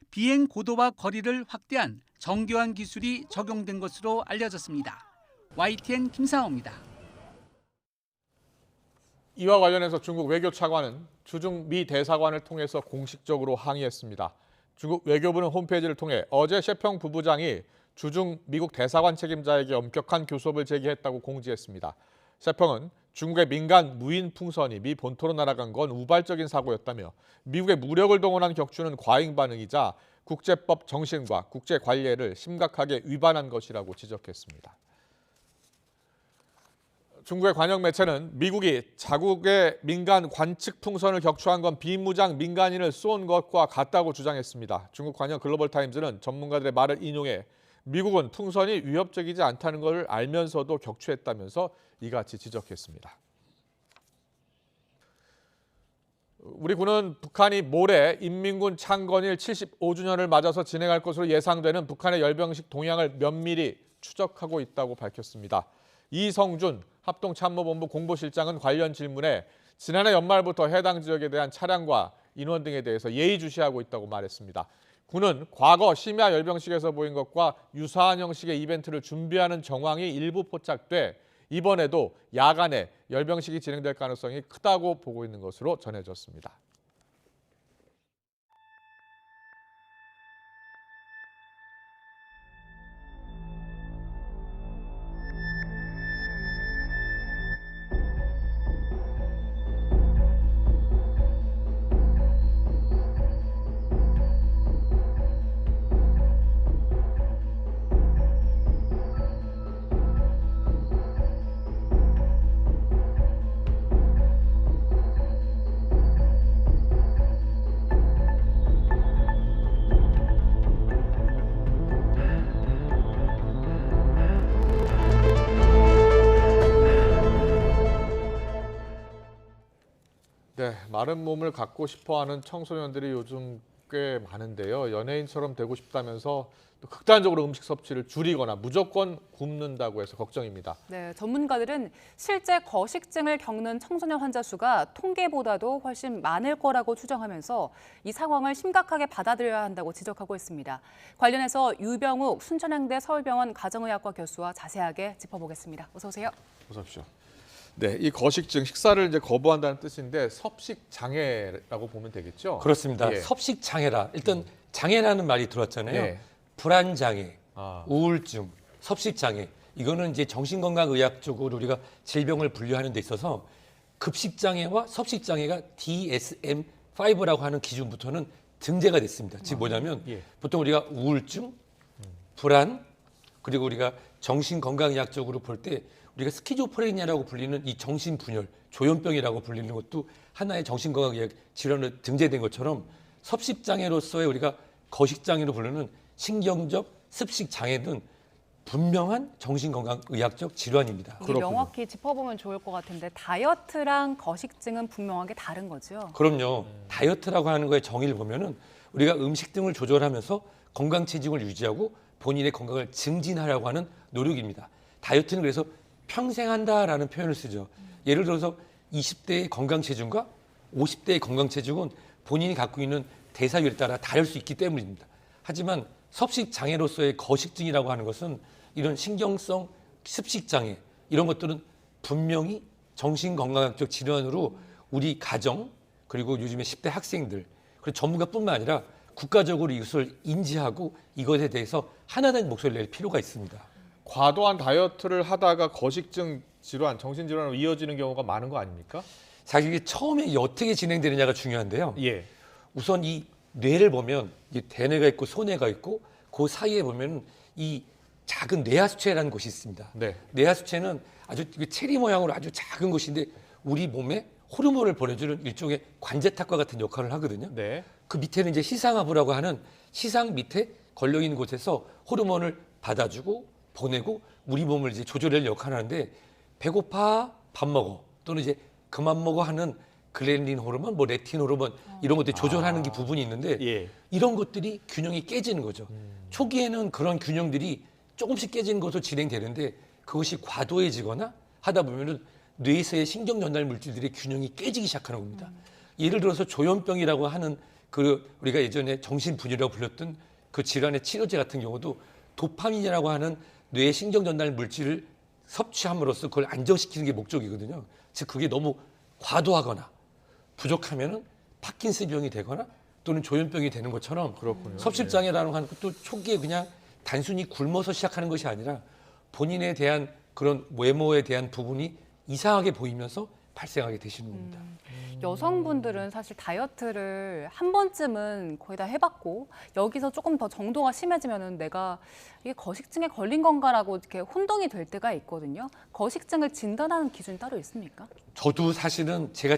S19: 비행 고도와 거리를 확대한 정교한 기술이 적용된 것으로 알려졌습니다. YTN 김상호입니다.
S1: 이와 관련해서 중국 외교차관은 주중 미 대사관을 통해서 공식적으로 항의했습니다. 중국 외교부는 홈페이지를 통해 어제 셰평 부부장이 주중 미국 대사관 책임자에게 엄격한 교섭을 제기했다고 공지했습니다. 셰평은 중국의 민간 무인 풍선이 미 본토로 날아간 건 우발적인 사고였다며 미국의 무력을 동원한 격추는 과잉 반응이자 국제법 정신과 국제 관례를 심각하게 위반한 것이라고 지적했습니다. 중국의 관영 매체는 미국이 자국의 민간 관측 풍선을 격추한 건 비무장 민간인을 쏜 것과 같다고 주장했습니다. 중국 관영 글로벌타임즈는 전문가들의 말을 인용해 미국은 풍선이 위협적이지 않다는 걸 알면서도 격추했다면서 이같이 지적했습니다. 우리 군은 북한이 모레 인민군 창건일 75주년을 맞아서 진행할 것으로 예상되는 북한의 열병식 동향을 면밀히 추적하고 있다고 밝혔습니다. 이성준 합동참모본부 공보실장은 관련 질문에 지난해 연말부터 해당 지역에 대한 차량과 인원 등에 대해서 예의주시하고 있다고 말했습니다. 군은 과거 심야 열병식에서 보인 것과 유사한 형식의 이벤트를 준비하는 정황이 일부 포착돼 이번에도 야간에 열병식이 진행될 가능성이 크다고 보고 있는 것으로 전해졌습니다. 네, 마른 몸을 갖고 싶어하는 청소년들이 요즘 꽤 많은데요. 연예인처럼 되고 싶다면서 또 극단적으로 음식 섭취를 줄이거나 무조건 굶는다고 해서 걱정입니다.
S2: 네, 전문가들은 실제 거식증을 겪는 청소년 환자 수가 통계보다도 훨씬 많을 거라고 추정하면서 이 상황을 심각하게 받아들여야 한다고 지적하고 있습니다. 관련해서 유병욱 순천향대 서울병원 가정의학과 교수와 자세하게 짚어보겠습니다. 어서 오세요.
S1: 어서 오십시오. 네, 이 거식증, 식사를 이제 거부한다는 뜻인데 섭식 장애라고 보면 되겠죠?
S3: 그렇습니다.
S1: 예.
S3: 섭식 장애라. 일단 장애라는 말이 들었잖아요.
S1: 예.
S3: 불안 장애, 우울증, 섭식 장애. 이거는 이제 정신건강의학적으로 우리가 질병을 분류하는 데 있어서 급식 장애와 섭식 장애가 DSM-5라고 하는 기준부터는 등재가 됐습니다. 즉 뭐냐면
S1: 예.
S3: 보통 우리가 우울증, 불안, 그리고 우리가 정신건강의학적으로 볼 때 우리가 스키조프레니아라고 불리는 이 정신분열, 조현병이라고 불리는 것도 하나의 정신건강의학 질환으로 등재된 것처럼 섭식장애로서의 우리가 거식장애로 부르는 신경적 습식장애는 분명한 정신건강의학적 질환입니다.
S2: 이게 명확히 짚어보면 좋을 것 같은데 다이어트랑 거식증은 분명하게 다른 거죠?
S3: 그럼요. 다이어트라고 하는 거의 정의를 보면은 우리가 음식 등을 조절하면서 건강체중을 유지하고 본인의 건강을 증진하려고 하는 노력입니다. 다이어트는 그래서 평생 한다라는 표현을 쓰죠. 예를 들어서 20대의 건강체중과 50대의 건강체중은 본인이 갖고 있는 대사율에 따라 다를 수 있기 때문입니다. 하지만 섭식장애로서의 거식증이라고 하는 것은 이런 신경성 습식장애 이런 것들은 분명히 정신건강학적 질환으로 우리 가정 그리고 요즘에 10대 학생들 그리고 전문가뿐만 아니라 국가적으로 이것을 인지하고 이것에 대해서 하나된 목소리를 낼 필요가 있습니다.
S1: 과도한 다이어트를 하다가 거식증 질환, 정신질환으로 이어지는 경우가 많은 거 아닙니까?
S3: 사실 이게 처음에 어떻게 진행되느냐가 중요한데요.
S1: 예.
S3: 우선 이 뇌를 보면 대뇌가 있고 소뇌가 있고 그 사이에 보면 이 작은 뇌하수체라는 곳이 있습니다.
S1: 네.
S3: 뇌하수체는 아주 체리 모양으로 아주 작은 곳인데 우리 몸에 호르몬을 보내주는 일종의 관제탑과 같은 역할을 하거든요.
S1: 네.
S3: 그 밑에는 이제 시상하부라고 하는 시상 밑에 걸려 있는 곳에서 호르몬을 받아주고 보내고 우리 몸을 이제 조절할 역할을 하는데 배고파 밥 먹어 또는 이제 그만 먹어 하는 그렐린 호르몬, 뭐 레틴 호르몬 이런 것들이 조절하는 게 부분이 있는데
S1: 예.
S3: 이런 것들이 균형이 깨지는 거죠. 초기에는 그런 균형들이 조금씩 깨지는 것으로 진행되는데 그것이 과도해지거나 하다 보면은 뇌에서의 신경 전달 물질들의 균형이 깨지기 시작하는 겁니다. 예를 들어서 조현병이라고 하는 그 우리가 예전에 정신분열이라고 불렸던 그 질환의 치료제 같은 경우도 도파민이라고 하는 뇌의 신경 전달 물질을 섭취함으로써 그걸 안정시키는 게 목적이거든요. 즉 그게 너무 과도하거나 부족하면은 파킨슨병이 되거나 또는 조현병이 되는 것처럼
S1: 그렇군요.
S3: 섭식장애라는 건 또 초기에 그냥 단순히 굶어서 시작하는 것이 아니라 본인에 대한 그런 외모에 대한 부분이 이상하게 보이면서 발생하게 되시는 겁니다.
S2: 여성분들은 사실 다이어트를 한 번쯤은 거의 다 해봤고 여기서 조금 더 정도가 심해지면은 내가 이게 거식증에 걸린 건가라고 이렇게 혼동이 될 때가 있거든요. 거식증을 진단하는 기준이 따로 있습니까?
S3: 저도 사실은 제가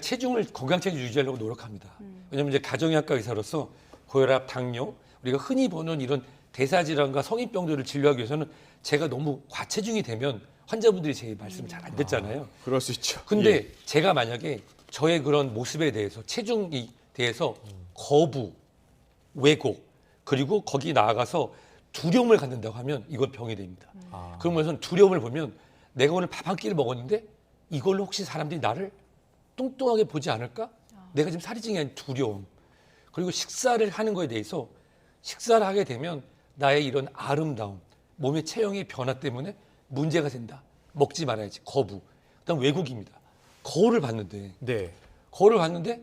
S3: 건강 체중 유지하려고 노력합니다. 왜냐하면 이제 가정의학과 의사로서 고혈압, 당뇨, 우리가 흔히 보는 이런 대사질환과 성인병들을 진료하기 위해서는 제가 너무 과체중이 되면 환자분들이 제 말씀을 잘 안 듣잖아요.
S1: 그럴 수 있죠.
S3: 근데
S1: 예.
S3: 제가 만약에 저의 그런 모습에 대해서 체중에 대해서 거부, 왜곡 그리고 거기 나아가서 두려움을 갖는다고 하면 이건 병이 됩니다. 그러면서 두려움을 보면 내가 오늘 밥 한 끼를 먹었는데 이걸로 혹시 사람들이 나를 뚱뚱하게 보지 않을까? 내가 지금 살이 찐 게 아닌 두려움. 그리고 식사를 하는 거에 대해서 식사를 하게 되면 나의 이런 아름다움, 몸의 체형의 변화 때문에 문제가 된다. 먹지 말아야지. 거부. 그다음 왜곡입니다. 거울을 봤는데 거울을 봤는데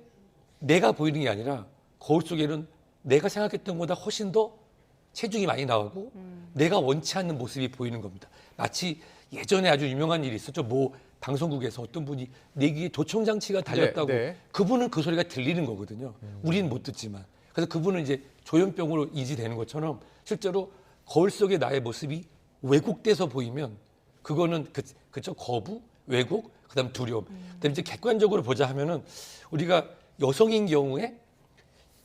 S3: 내가 보이는 게 아니라 거울 속에는 내가 생각했던 것보다 훨씬 더 체중이 많이 나오고 내가 원치 않는 모습이 보이는 겁니다. 마치 예전에 아주 유명한 일이 있었죠. 뭐 방송국에서 어떤 분이 내 귀에 도청장치가 달렸다고 그분은 그 소리가 들리는 거거든요. 우리는 못 듣지만. 그래서 그분은 이제 조현병으로 인지되는 것처럼 실제로 거울 속의 나의 모습이 왜곡돼서 보이면 그거는 그쵸 거부, 왜곡, 그다음 두려움. 그다음 이제 객관적으로 보자 하면은 우리가 여성인 경우에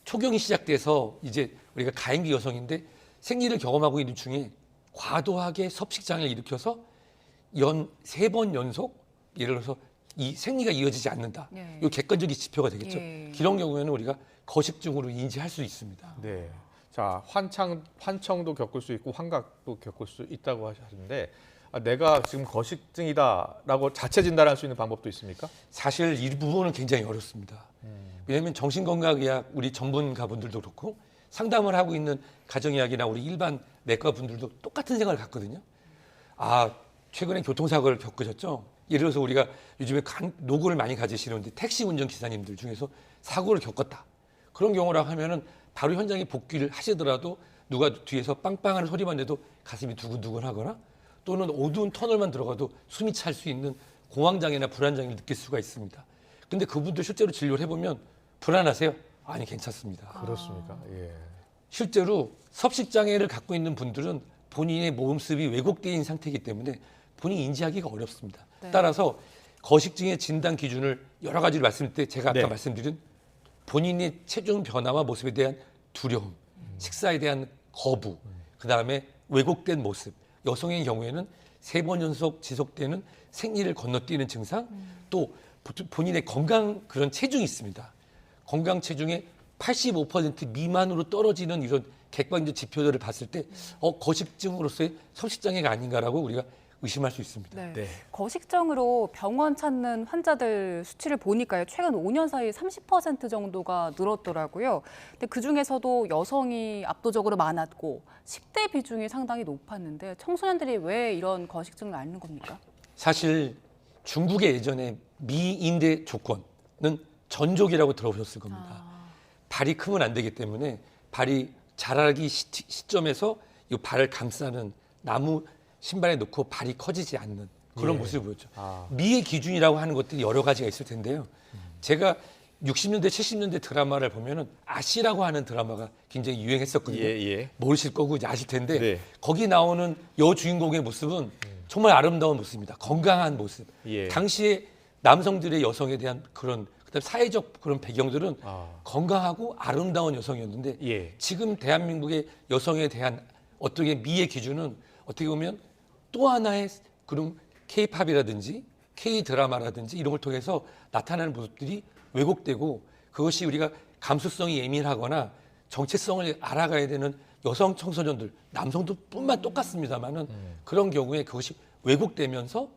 S3: 초경이 시작돼서 이제 우리가 가임기 여성인데 생리를 경험하고 있는 중에 과도하게 섭식장애를 일으켜서 3번 연속 예를 들어서 이 생리가 이어지지 않는다. 이 객관적인 지표가 되겠죠. 이런 경우에는 우리가 거식증으로 인지할 수 있습니다.
S1: 네. 자, 환청도 겪을 수 있고 환각도 겪을 수 있다고 하셨는데 내가 지금 거식증이다라고 자체 진단할 수 있는 방법도 있습니까?
S3: 사실 이 부분은 굉장히 어렵습니다. 왜냐하면 정신건강의학 우리 전문가분들도 그렇고 상담을 하고 있는 가정의학이나 우리 일반 내과 분들도 똑같은 생각을 갖거든요. 최근에 교통사고를 겪으셨죠? 예를 들어서 우리가 요즘에 노고를 많이 가지시는데 택시 운전기사님들 중에서 사고를 겪었다. 그런 경우라고 하면은 바로 현장에 복귀를 하시더라도 누가 뒤에서 빵빵하는 소리만 내도 가슴이 두근두근 하거나 또는 어두운 터널만 들어가도 숨이 찰 수 있는 공황장애나 불안장애를 느낄 수가 있습니다. 근데 그분들 실제로 진료를 해보면 불안하세요? 아니, 괜찮습니다.
S1: 그렇습니까? 예.
S3: 실제로 섭식장애를 갖고 있는 분들은 본인의 모습이 왜곡되어 있는 상태이기 때문에 본인이 인지하기가 어렵습니다. 따라서 거식증의 진단 기준을 여러 가지를 말씀드릴 때 제가 아까 말씀드린 본인의 체중 변화와 모습에 대한 두려움, 식사에 대한 거부, 그다음에 왜곡된 모습, 여성의 경우에는 3번 연속 지속되는 생리를 건너뛰는 증상, 또 본인의 건강 그런 체중이 있습니다. 건강 체중의 85% 미만으로 떨어지는 이런 객관적 지표들을 봤을 때 거식증으로서의 섭식장애가 아닌가라고 우리가 의심할 수 있습니다.
S2: 네. 거식증으로 병원 찾는 환자들 수치를 보니까요. 최근 5년 사이 30% 정도가 늘었더라고요. 근데 그중에서도 여성이 압도적으로 많았고 10대 비중이 상당히 높았는데 청소년들이 왜 이런 거식증을 앓는 겁니까?
S3: 사실 중국의 예전에 미인대 조건은 전족이라고 들어보셨을 겁니다. 발이 크면 안 되기 때문에 발이 자라기 시점에서 이 발을 감싸는 나무 신발에 넣고 발이 커지지 않는 그런 모습을 보였죠. 미의 기준이라고 하는 것들이 여러 가지가 있을 텐데요. 제가 60년대, 70년대 드라마를 보면은 아시라고 하는 드라마가 굉장히 유행했었거든요. 모르실 거고 이제 아실 텐데 거기 나오는 여주인공의 모습은 정말 아름다운 모습입니다. 건강한 모습. 당시에 남성들의 여성에 대한 그런 그다음 사회적 그런 배경들은 건강하고 아름다운 여성이었는데 지금 대한민국의 여성에 대한 어떻게 미의 기준은 어떻게 보면 또 하나의 그런 K-팝이라든지 K-드라마라든지 이런 걸 통해서 나타나는 모습들이 왜곡되고 그것이 우리가 감수성이 예민하거나 정체성을 알아가야 되는 여성 청소년들, 남성도 뿐만 똑같습니다만은 그런 경우에 그것이 왜곡되면서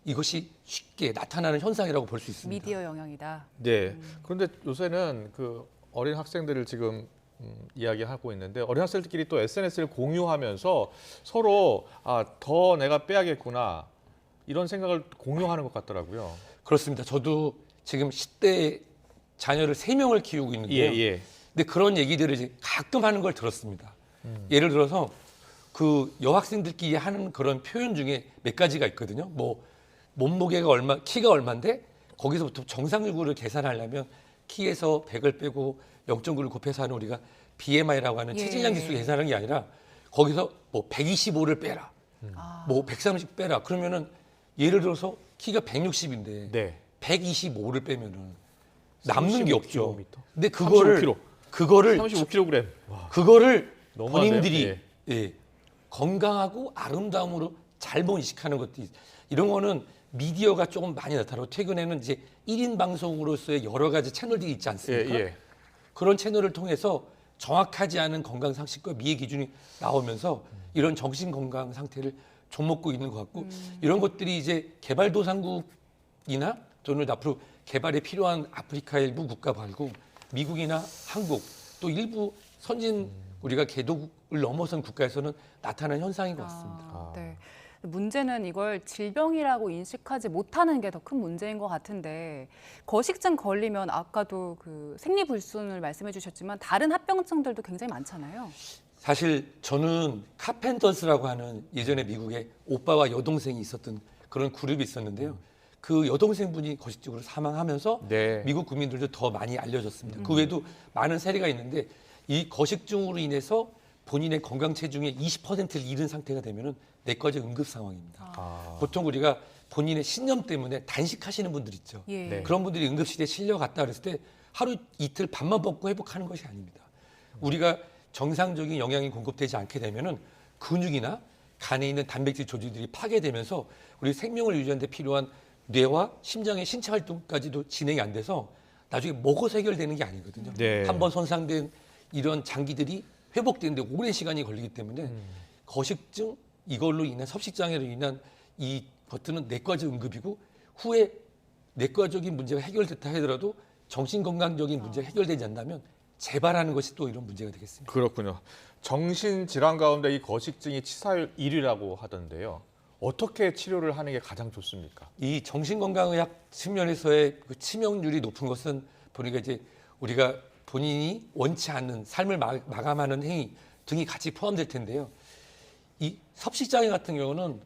S3: 이것이 쉽게 나타나는 현상이라고 볼 수 있습니다.
S2: 미디어 영향이다.
S1: 네. 그런데 요새는 그 어린 학생들을 지금 이야기하고 있는데 어린 학생들끼리 또 SNS를 공유하면서 서로 더 내가 빼야겠구나 이런 생각을 공유하는 것 같더라고요.
S3: 그렇습니다. 저도 지금 10대 자녀를 3명을 키우고 있는데요.
S1: 예.
S3: 근데 그런 얘기들을 이제 가끔 하는 걸 들었습니다. 예를 들어서 그 여학생들끼리 하는 그런 표현 중에 몇 가지가 있거든요. 뭐 몸무게가 얼마, 키가 얼마인데 거기서부터 정상적으로 계산하려면 키에서 100을 빼고 0.9를 곱해서 하는 우리가 BMI라고 하는 체질량 지수 계산하는 게 아니라 거기서 뭐 125를 빼라, 뭐 130 빼라. 그러면은 예를 들어서 키가 160인데
S1: 네.
S3: 125를 빼면은 남는 게 없죠.
S1: km.
S3: 근데 그거를
S1: 35kg.
S3: 그거를
S1: 너무하네요.
S3: 본인들이 건강하고 아름다움으로 잘못 인식하는 것도 이런 거는 미디어가 조금 많이 나타나고 최근에는 이제 1인 방송으로서의 여러 가지 채널들이 있지 않습니까? 그런 채널을 통해서 정확하지 않은 건강 상식과 미의 기준이 나오면서 이런 정신 건강 상태를 좀먹고 있는 것 같고 이런 것들이 이제 개발도상국이나 또는 앞으로 개발에 필요한 아프리카의 일부 국가 말고 미국이나 한국 또 일부 선진 우리가 개도국을 넘어선 국가에서는 나타난 현상인 것 같습니다.
S2: 네. 문제는 이걸 질병이라고 인식하지 못하는 게 더 큰 문제인 것 같은데 거식증 걸리면 아까도 그 생리불순을 말씀해 주셨지만 다른 합병증들도 굉장히 많잖아요.
S3: 사실 저는 카펜터스라고 하는 예전에 미국에 오빠와 여동생이 있었던 그런 그룹이 있었는데요. 그 여동생분이 거식증으로 사망하면서 미국 국민들도 더 많이 알려졌습니다. 그 외에도 많은 사례가 있는데 이 거식증으로 인해서 본인의 건강 체중의 20%를 잃은 상태가 되면은 내과적 응급 상황입니다. 보통 우리가 본인의 신념 때문에 단식하시는 분들 있죠. 그런 분들이 응급실에 실려갔다 그랬을 때 하루 이틀 밥만 먹고 회복하는 것이 아닙니다. 우리가 정상적인 영양이 공급되지 않게 되면은 근육이나 간에 있는 단백질 조직들이 파괴되면서 우리 생명을 유지하는 데 필요한 뇌와 심장의 신체 활동까지도 진행이 안 돼서 나중에 먹어서 해결되는 게 아니거든요. 한번 손상된 이런 장기들이 회복되는데 오랜 시간이 걸리기 때문에 거식증 이걸로 인한 섭식장애로 인한 이 것들은 내과적 응급이고 후에 내과적인 문제가 해결됐다 하더라도 정신건강적인 문제가 해결되지 않는다면 재발하는 것이 또 이런 문제가 되겠습니다.
S1: 그렇군요. 정신질환 가운데 이 거식증이 치사율 1위라고 하던데요. 어떻게 치료를 하는 게 가장 좋습니까?
S3: 이 정신건강의학 측면에서의 그 치명률이 높은 것은 보니까 이제 우리가 본인이 원치 않는 삶을 마감하는 행위 등이 같이 포함될 텐데요. 이 섭식장애 같은 경우는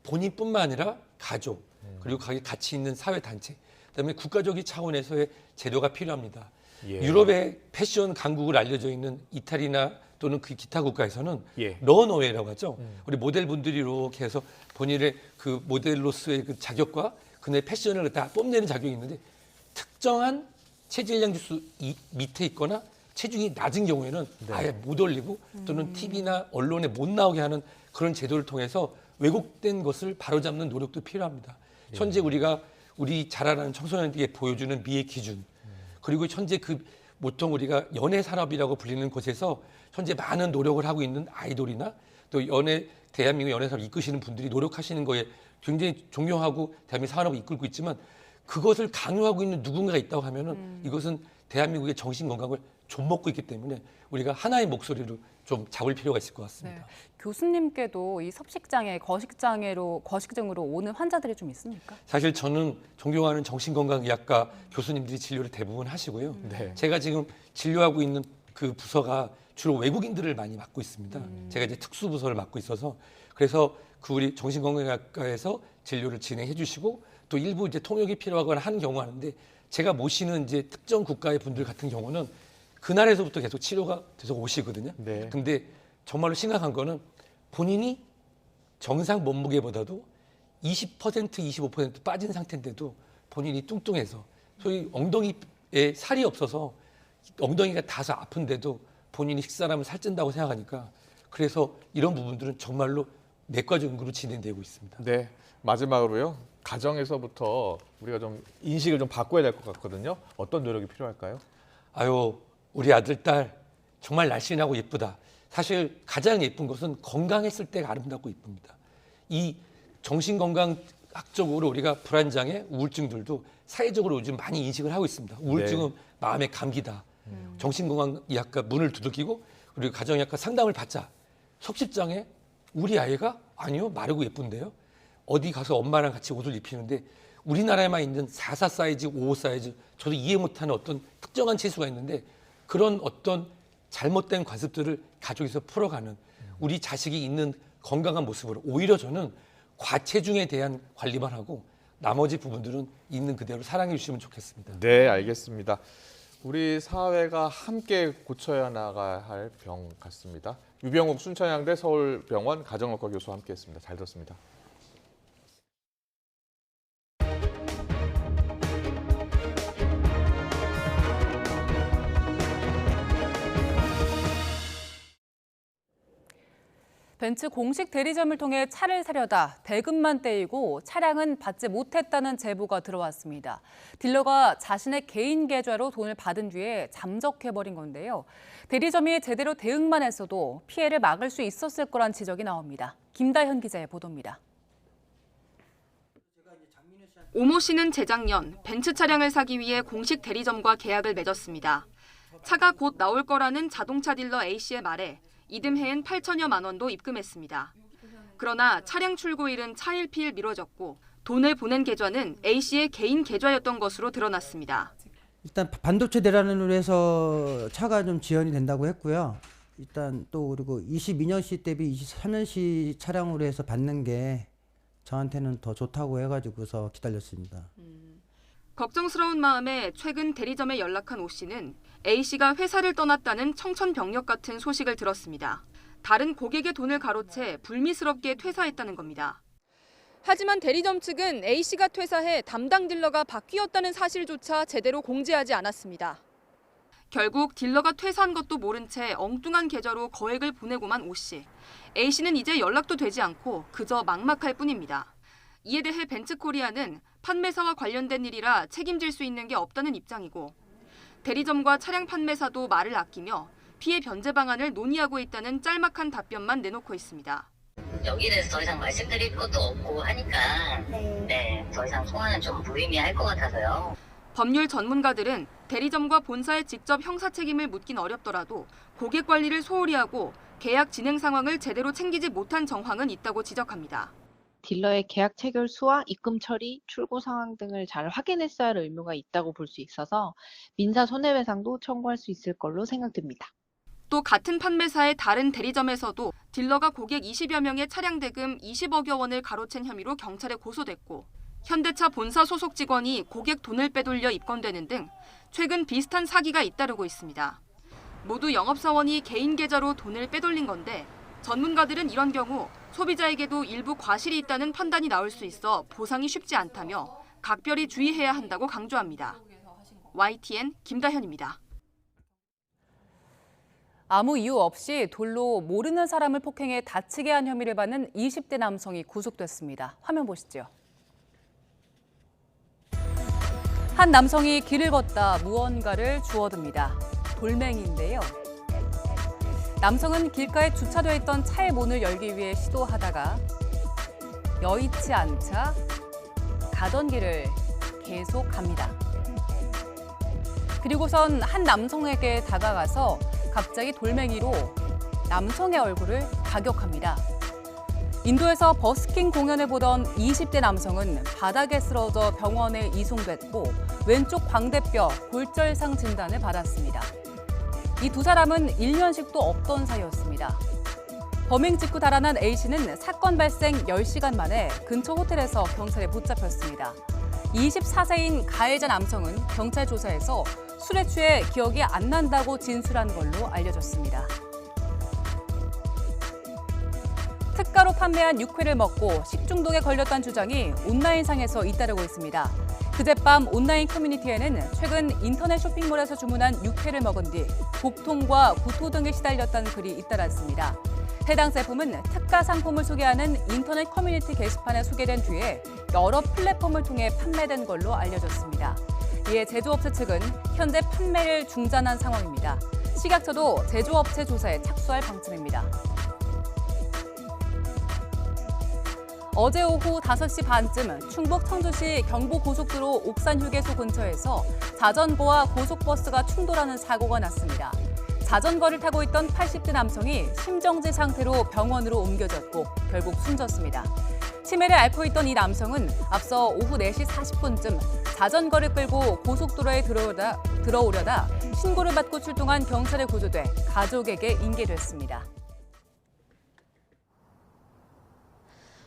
S3: 본인뿐만 아니라 가족 그리고 같이 있는 사회단체 그다음에 국가적인 차원에서의 제도가 필요합니다. 유럽의 패션 강국을 알려져 있는 이탈리나 또는 그 기타 국가에서는 런어웨이라고 하죠. 우리 모델분들이 이렇게 해서 본인의 그 모델로서의 그 자격과 그의 패션을 다 뽐내는 자격이 있는데 특정한 체질량 지수 밑에 있거나 체중이 낮은 경우에는 아예 못 올리고 또는 TV나 언론에 못 나오게 하는 그런 제도를 통해서 왜곡된 것을 바로잡는 노력도 필요합니다. 현재 우리가 우리 자라나는 청소년들에게 보여주는 미의 기준 그리고 현재 그 보통 우리가 연예 산업이라고 불리는 곳에서 현재 많은 노력을 하고 있는 아이돌이나 또 대한민국 연예 산업 이끄시는 분들이 노력하시는 거에 굉장히 존경하고 대한민국 산업을 이끌고 있지만 그것을 강요하고 있는 누군가가 있다고 하면은 이것은 대한민국의 정신 건강을 좀먹고 있기 때문에 우리가 하나의 목소리로 좀 잡을 필요가 있을 것 같습니다.
S2: 네. 교수님께도 이 섭식장애, 거식증으로 오는 환자들이 좀 있습니까?
S3: 사실 저는 존경하는 정신건강의학과 교수님들이 진료를 대부분 하시고요. 제가 지금 진료하고 있는 그 부서가 주로 외국인들을 많이 맡고 있습니다. 제가 이제 특수부서를 맡고 있어서 그래서 그 우리 정신건강의학과에서 진료를 진행해 주시고 또 일부 이제 통역이 필요하거나 하는 경우가 있는데 제가 모시는 이제 특정 국가의 분들 같은 경우는 그날에서부터 계속 치료가 계속 오시거든요. 근데 정말로 심각한 거는 본인이 정상 몸무게보다도 20%, 25% 빠진 상태인데도 본인이 뚱뚱해서 소위 엉덩이에 살이 없어서 엉덩이가 다소 아픈데도 본인이 식사하면 살찐다고 생각하니까 그래서 이런 부분들은 정말로 내과적 응급으로 진행되고 있습니다.
S1: 네, 마지막으로요. 가정에서부터 우리가 좀 인식을 좀 바꿔야 될 것 같거든요. 어떤 노력이 필요할까요?
S3: 아유, 우리 아들, 딸 정말 날씬하고 예쁘다. 사실 가장 예쁜 것은 건강했을 때가 아름답고 예쁩니다. 이 정신건강 의학적으로 우리가 불안장애, 우울증들도 사회적으로 요즘 많이 인식을 하고 있습니다. 우울증은
S1: 네.
S3: 마음의 감기다. 정신건강의학과 문을 두들기고 그리고 가정의학과 상담을 받자. 석십장애 우리 아이가 아니요 마르고 예쁜데요. 어디 가서 엄마랑 같이 옷을 입히는데 우리나라에만 있는 44 사이즈, 55 사이즈 저도 이해 못하는 어떤 특정한 치수가 있는데 그런 어떤 잘못된 관습들을 가족에서 풀어가는 우리 자식이 있는 건강한 모습으로 오히려 저는 과체중에 대한 관리만 하고 나머지 부분들은 있는 그대로 사랑해 주시면 좋겠습니다.
S1: 네, 알겠습니다. 우리 사회가 함께 고쳐야 나가야 할 병 같습니다. 유병욱 순천향대 서울병원 가정의학과 교수와 함께했습니다. 잘 들었습니다.
S2: 벤츠 공식 대리점을 통해 차를 사려다 대금만 떼이고 차량은 받지 못했다는 제보가 들어왔습니다. 딜러가 자신의 개인 계좌로 돈을 받은 뒤에 잠적해버린 건데요. 대리점이 제대로 대응만 했어도 피해를 막을 수 있었을 거란 지적이 나옵니다. 김다현 기자의 보도입니다.
S4: 오모 씨는 재작년 벤츠 차량을 사기 위해 공식 대리점과 계약을 맺었습니다. 차가 곧 나올 거라는 자동차 딜러 A씨의 말에 이듬해엔 8천여만 원도 입금했습니다. 그러나 차량 출고일은 차일피일 미뤄졌고 돈을 보낸 계좌는 A씨의 개인 계좌였던 것으로 드러났습니다.
S5: 일단 반도체 대란으로 해서 차가 좀 지연이 된다고 했고요. 일단 또 그리고 22년식 대비 23년식 차량으로 해서 받는 게 저한테는 더 좋다고 해가지고서 기다렸습니다.
S4: 걱정스러운 마음에 최근 대리점에 연락한 오 씨는 A씨가 회사를 떠났다는 청천벽력 같은 소식을 들었습니다. 다른 고객의 돈을 가로채 불미스럽게 퇴사했다는 겁니다. 하지만 대리점 측은 A씨가 퇴사해 담당 딜러가 바뀌었다는 사실조차 제대로 공지하지 않았습니다. 결국 딜러가 퇴사한 것도 모른 채 엉뚱한 계좌로 거액을 보내고만 오 씨. A씨는 이제 연락도 되지 않고 그저 막막할 뿐입니다. 이에 대해 벤츠코리아는 판매사와 관련된 일이라 책임질 수 있는 게 없다는 입장이고 대리점과 차량 판매사도 말을 아끼며 피해 변제 방안을 논의하고 있다는 짤막한 답변만 내놓고 있습니다.
S23: 여기에 대해서 더 이상 말씀드릴 것도 없고 하니까 더 이상 소환은 좀 무의미할 것 같아서요.
S4: 법률 전문가들은 대리점과 본사에 직접 형사 책임을 묻긴 어렵더라도 고객 관리를 소홀히 하고 계약 진행 상황을 제대로 챙기지 못한 정황은 있다고 지적합니다.
S24: 딜러의 계약 체결 수와 입금 처리, 출고 상황 등을 잘 확인했어야 할 의무가 있다고 볼 수 있어서 민사 손해배상도 청구할 수 있을 걸로 생각됩니다.
S4: 또 같은 판매사의 다른 대리점에서도 딜러가 고객 20여 명의 차량 대금 20억여 원을 가로챈 혐의로 경찰에 고소됐고 현대차 본사 소속 직원이 고객 돈을 빼돌려 입건되는 등 최근 비슷한 사기가 잇따르고 있습니다. 모두 영업사원이 개인 계좌로 돈을 빼돌린 건데 전문가들은 이런 경우 소비자에게도 일부 과실이 있다는 판단이 나올 수 있어 보상이 쉽지 않다며 각별히 주의해야 한다고 강조합니다. YTN 김다현입니다.
S2: 아무 이유 없이 돌로 모르는 사람을 폭행해 다치게 한 혐의를 받는 20대 남성이 구속됐습니다. 화면 보시죠. 한 남성이 길을 걷다 무언가를 주워듭니다. 돌멩이인데요. 남성은 길가에 주차되어 있던 차의 문을 열기 위해 시도하다가 여의치 않자 가던 길을 계속 갑니다. 그리고선 한 남성에게 다가가서 갑자기 돌멩이로 남성의 얼굴을 가격합니다. 인도에서 버스킹 공연을 보던 20대 남성은 바닥에 쓰러져 병원에 이송됐고 왼쪽 광대뼈 골절상 진단을 받았습니다. 이 두 사람은 1년씩도 없던 사이였습니다. 범행 직후 달아난 A씨는 사건 발생 10시간 만에 근처 호텔에서 경찰에 붙잡혔습니다. 24세인 가해자 남성은 경찰 조사에서 술에 취해 기억이 안 난다고 진술한 걸로 알려졌습니다. 특가로 판매한 육회를 먹고 식중독에 걸렸다는 주장이 온라인상에서 잇따르고 있습니다. 그젯밤 온라인 커뮤니티에는 최근 인터넷 쇼핑몰에서 주문한 육회를 먹은 뒤 복통과 구토 등에 시달렸다는 글이 잇따랐습니다. 해당 제품은 특가 상품을 소개하는 인터넷 커뮤니티 게시판에 소개된 뒤에 여러 플랫폼을 통해 판매된 걸로 알려졌습니다. 이에 제조업체 측은 현재 판매를 중단한 상황입니다. 식약처도 제조업체 조사에 착수할 방침입니다. 어제 오후 5시 반쯤 충북 청주시 경부고속도로 옥산휴게소 근처에서 자전거와 고속버스가 충돌하는 사고가 났습니다. 자전거를 타고 있던 80대 남성이 심정지 상태로 병원으로 옮겨졌고 결국 숨졌습니다. 치매를 앓고 있던 이 남성은 앞서 오후 4시 40분쯤 자전거를 끌고 고속도로에 들어오려다 신고를 받고 출동한 경찰에 구조돼 가족에게 인계됐습니다.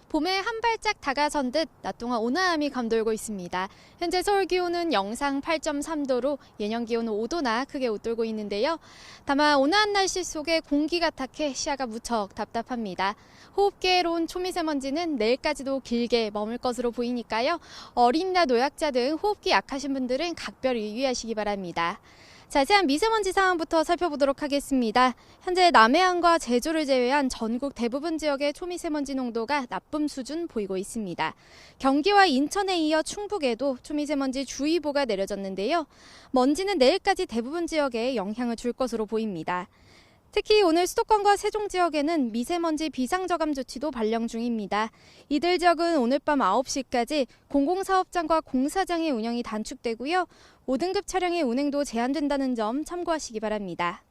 S7: 봄에 한 발짝 다가선 듯 낮 동안 온화함이 감돌고 있습니다. 현재 서울 기온은 영상 8.3도로 예년 기온은 5도나 크게 웃돌고 있는데요. 다만 온화한 날씨 속에 공기가 탁해 시야가 무척 답답합니다. 호흡기에로운 초미세먼지는 내일까지도 길게 머물 것으로 보이니까요. 어린이나 노약자 등 호흡기 약하신 분들은 각별히 유의하시기 바랍니다. 자세한 미세먼지 상황부터 살펴보도록 하겠습니다. 현재 남해안과 제주를 제외한 전국 대부분 지역의 초미세먼지 농도가 나쁨 수준 보이고 있습니다. 경기와 인천에 이어 충북에도 초미세먼지 주의보가 내려졌는데요. 먼지는 내일까지 대부분 지역에 영향을 줄 것으로 보입니다. 특히 오늘 수도권과 세종 지역에는 미세먼지 비상저감 조치도 발령 중입니다. 이들 지역은 오늘 밤 9시까지 공공사업장과 공사장의 운영이 단축되고요. 5등급 차량의 운행도 제한된다는 점 참고하시기 바랍니다.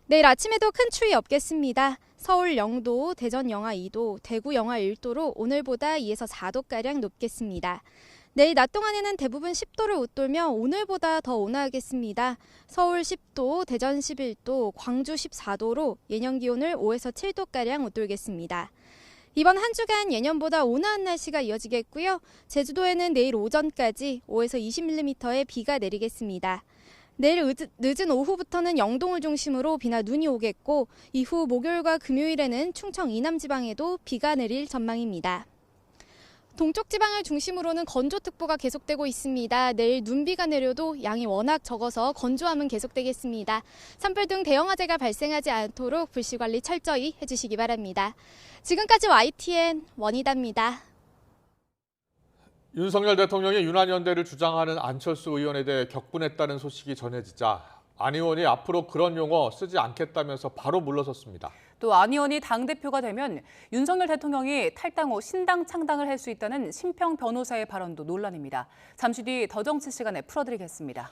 S7: 내일 아침에도 큰 추위 없겠습니다. 서울 0도, 대전 영하 2도, 대구 영하 1도로 오늘보다 2에서 4도가량 높겠습니다. 내일 낮 동안에는 대부분 10도를 웃돌며 오늘보다 더 온화하겠습니다. 서울 10도, 대전 11도, 광주 14도로 예년 기온을 5에서 7도가량 웃돌겠습니다. 이번 한 주간 예년보다 온화한 날씨가 이어지겠고요. 제주도에는 내일 오전까지 5에서 20mm의 비가 내리겠습니다. 내일 늦은 오후부터는 영동을 중심으로 비나 눈이 오겠고 이후 목요일과 금요일에는 충청 이남 지방에도 비가 내릴 전망입니다. 동쪽 지방을 중심으로는 건조특보가 계속되고 있습니다. 내일 눈비가 내려도 양이 워낙 적어서 건조함은 계속되겠습니다. 산불 등 대형 화재가 발생하지 않도록 불씨 관리 철저히 해주시기 바랍니다. 지금까지 YTN 원희다입니다.
S1: 윤석열 대통령이 유난연대를 주장하는 안철수 의원에 대해 격분했다는 소식이 전해지자 안 의원이 앞으로 그런 용어 쓰지 않겠다면서 바로 물러섰습니다.
S2: 또 안 의원이 당대표가 되면 윤석열 대통령이 탈당 후 신당 창당을 할 수 있다는 심평 변호사의 발언도 논란입니다. 잠시 뒤 더 정치 시간에 풀어드리겠습니다.